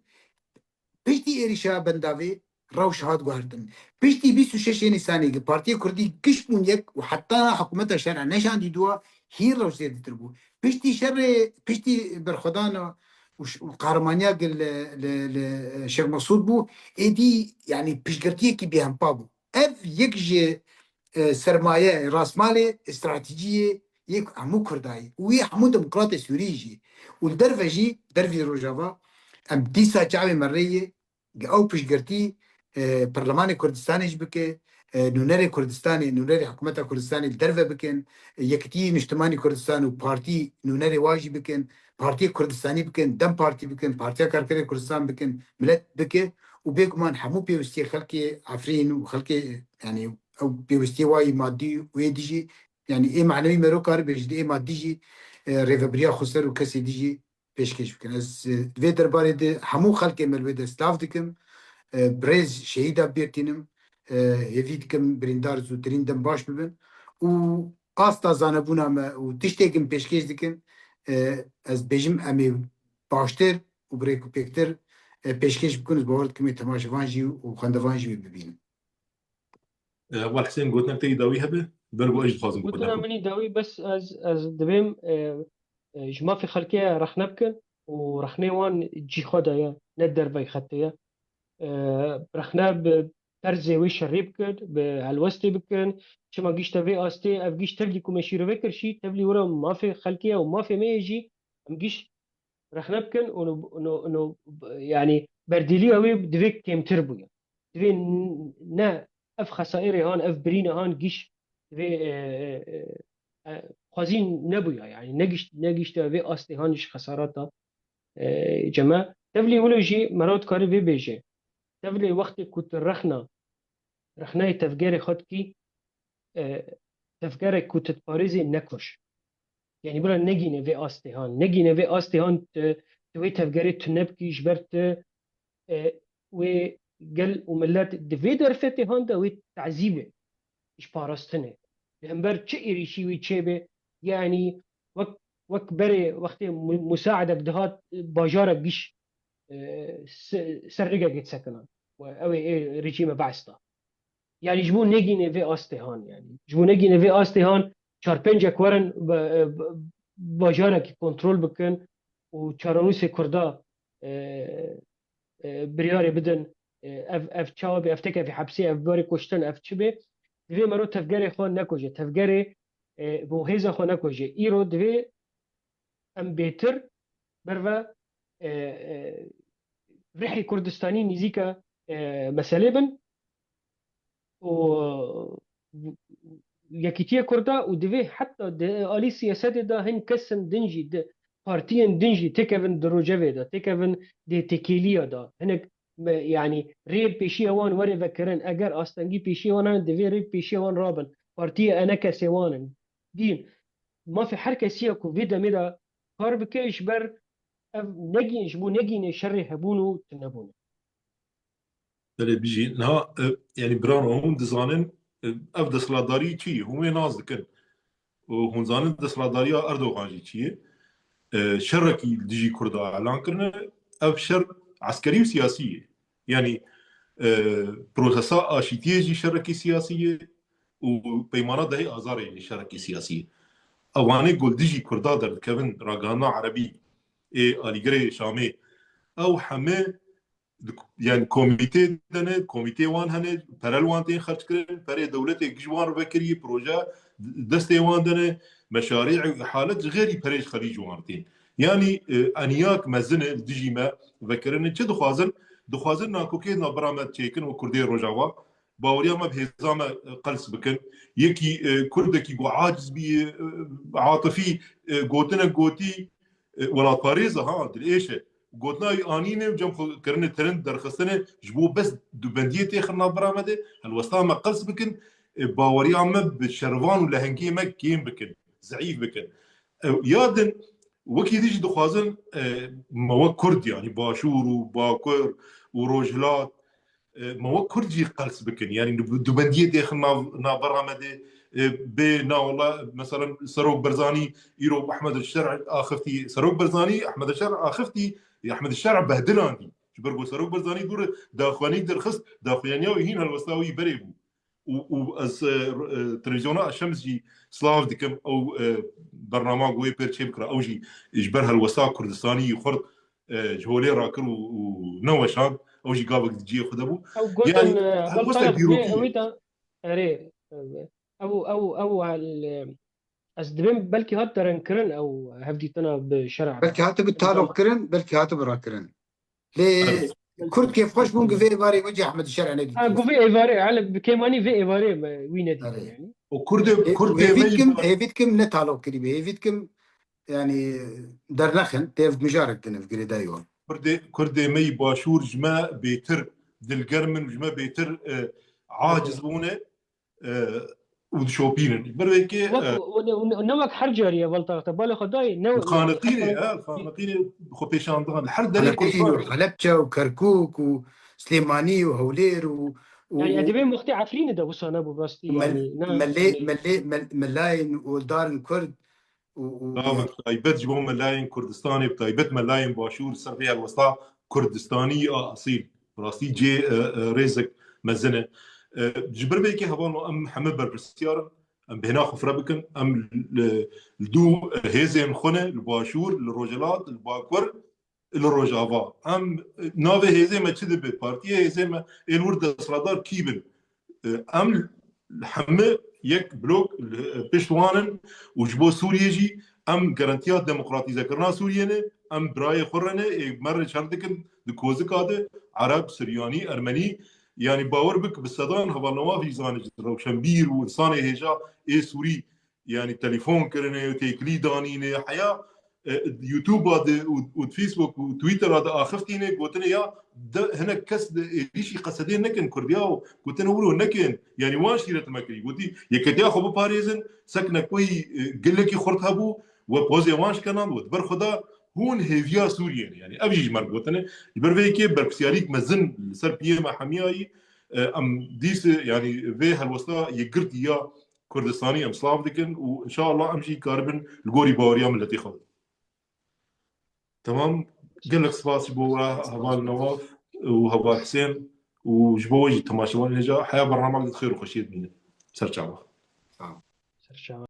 بيشتي إيريشا بنداوي روش هاد قهرتن بيشتي 26 نيساني بارتي كردي كشمون يك وحتى حكومتها شرع نشان دي دوا هي روش زيادة تربو بيشتي شر بيشتي برخدانا وقهرمانيا قل الشيخ مقصود بو ايدي يعني بيشقرتيه كي بيهم بابو اف يكجي سرمایه راسمال استراتیجی یک همو کردایی و یک همو دموکرات سوریجی و درفجی درفی روجاوا ام دیسا چاوی مریه او پیشگرتی برلمان کردستانیش بکه نونر کردستانی نونر حکومت کردستانی درفه بکن یکتی نجتماعی کردستان و پارتی نونر واجی بکن پارتی کردستانی بکن دم پارتی بکن پارتی کارکر کردستان بکن ملت بکه و بيكمان حمو بيوستي خلقي عفرين وخلقي يعني او بيوستي واي مادي ويديجي يعني ايه معنوي مرو كار بيجي ايه ماديجي ريفبريا خسر وكسي ديجي بيشكش بكن از في درباري دي حمو خلقي ملويد سلاف دكم بريز شهيدا بيرتينم يفيدكم بريندار زو تريندم باش ببن و استا زانبونا ما و تشتيكم بيشكش دكن از بيجم امي باشتر و بريكو بيكتر پیشکش بکنید باورد که می تماشاوان جی و خواندوان جی ببینیم. والحسين قلت نتي داوي هبه برجو ايش خازن قلت بقول انا لكم مني داوي بس از دبيم جما في خلقية رح نبكن ورح نيوان جي خدايا ندر بي خطية رخنا بترزي ويش الريبكن بهالوستي بكن شما جيش تبي استي اف جيش تبلي كومشيرو بكر شي تبلي ورا ما في خلقية وما في ميجي ام جيش رخنا بكن انه يعني برديلي اوي دفيك تيم تربويا دفي نا اف خسائري هان اف برينا هان جيش دفي خوازين نبويا يعني نجيش تبي استي هانش خساراتها جماعة تبلي ولو جي مرات كاري في بيجي تبلي وقت كنت رخناي تفجيري خدكي تفجيري كنت باريزي نكوش يعني بلا نجي نبي أستي هان دوی تفگری تنبکی جبرت وقال وملات دفي درفتي هوندا وي تعذيبه ايش باراستنه لهمبر تشيري شي وي تشيبه يعني وك بري وقت مساعده بدهات باجارك جيش سرقه جيت سكنان او ريجيم بعستا يعني جبو نيجي في استهان يعني جبو نيجي في استهان چار پنج کورن باجارك كنترول بكن و چارانوس كردا برياري بدن اف چاوبي افتك في حبسي اف باري كشتن اف چبه دوی مرو تفگری خون نکوجه تفگری بو هیزا خون نکوجه ایرو دوی ام بیتر برو رحی کردستانی نزیکا مسئله بن و یکیتیه کرده و دوی حتی آلی سیاست دا هن کسن دنجی دا پارتین دنجی تکون دروجه دا تکون دی تکیلیا دا هنک يعني ريب بيشي وان وري ذكرن اگر استنجي بيشي وان دفي ريب بيشي وان رابن بارتي انا كسوان دين ما في حركه سياكو فيدا ميدا قرب كيش بر نجي جبو نجي شر هبونو تنبونو دل بيجي نها يعني بران هم دزانن اف دسلاداري چی هم ناز دکن و هم زانن دسلاداري اردوغان چی شركي ديجي كردا اعلان كرنا اف شر عسكري وسياسي يعني بروسسا اشيتيجي شركي سياسيه وبيمانات دهي ازاري شركي سياسيه اواني قول ديجي كردا در كevin راغانا عربي اي اليغري شامي او حمي يعني كوميتي دنه كوميتي وان هنه برال وان تين خرج كرن بري دولتي جوان بكري بروجا دستي وان دنه مشاريع حالات غيري بريج خليج وانتين يعني انياك مزنه ديجي ما ذكرن چه دخوازن ناكوكي نبرامت چيكن و كردي روجاوا باوريا ما بهزام قلس بكن يكي كردكي جو عاجز بي عاطفي قوتنا قوتي ولا باريزا ها دليشه قوتنا انينه جم كرن ترند درخصنه جبو بس دوبنديتي خنا برامده الوسطى ما قلس بكن باوريا ما بالشروان ولا هنكي ما كيم بكن زعيف بكن يادن وكي ديجي دخوازن موا كرد يعني باشور وباكر وروجلات موا كردجي قلس بكن يعني دوبنديه داخلنا برامده بينا والله مثلا سروق برزاني يروح احمد الشرع اخفتي سروق برزاني احمد الشرع اخفتي احمد الشرع بهدلاندي شبرقو سروق برزاني دور داخواني درخص داخوانيا وهين الوسطاوي بريبو واز تلفزيونات الشمس جي سلاف ديكم او برنامج وي بيرتشي بكره او جي اجبرها الوسطى كردستاني يخرط جهولي راكر ونوشان او جي قابك تجي خدبو يعني الوسطى بيروقي او ازدبن بلكي هاترن كرن او هفديتنا بشرع بلكي هاتو بالتالو كرن بلكي هاتو برا كرن ليه كرد كيف خوش بون قفي إيفاري وجه أحمد الشرع نجي قفي إيفاري على كيماني في إيفاري وين يعني وكرد هيفيدكم نتالو كريبي هيفيدكم يعني درنخن تيف مجارك تنف قريدايون كرد مي باشور جما بيتر دلقرمن جما بيتر عاجز بونه ودشوبين بريكي نوك حرجريه بلطه بالي خداي نو الخانقيني خو بيشاندان الحرد ده حلبجه وكركوك وسليماني وهولير يعني ادبي مختي عفرين ده وصانا ابو باستي يعني ملاين ودار كرد بتايبت جبهم ملاين كردستاني بتايبت ملاين باشور سربيا الوسطى كردستاني اصيل راستي جي رزق مزنه جبر بيكي هبانو ام محمد بربرسيار ام بهنا خفره بكن ام الدو هيزم خونه الباشور الروجلات الباكور الروجافا ام ناوي هيزم تشد ببارتي هيزم الورد سرادار كيبن ام الحمه يك بلوك بشوانن وجبو سوريا جي ام جارانتيا ديمقراطيزه كرنا سوريا ام براي خرنه مره شردكن دكوزكاده عرب سرياني ارمني يعني باور بك بالسدان هبا نوافي زانج روشنبير وانسان هجا اي سوري يعني تليفون كرنه تيكلي دانينه حياه يوتيوب وفيسبوك وتويتر هذا اخفتينه قلت يا هنا كس شيء قصدين نكن كردياو قلت انا ولو نكن يعني واش شيرت مكري قلت يكتيا خو باريزن سكنه كوي قال لك خرط هبو وبوزي واش كانان وتبر خدا هون هيفيا سوريا يعني ابجي مربوطنه برفيكي بركسياريك مزن سر بيما حمياي ام ديس يعني في هالوسطى يقرد يا كردستاني ام سلاف دكن وان شاء الله امشي كاربن الجوري باوريا من التي خذ تمام قال لك سباس بورا هبال نواف وهبال حسين وجبوجي تماشوان نجا حياه برنامج خير وخشيت منه سرچاوه سرچاوه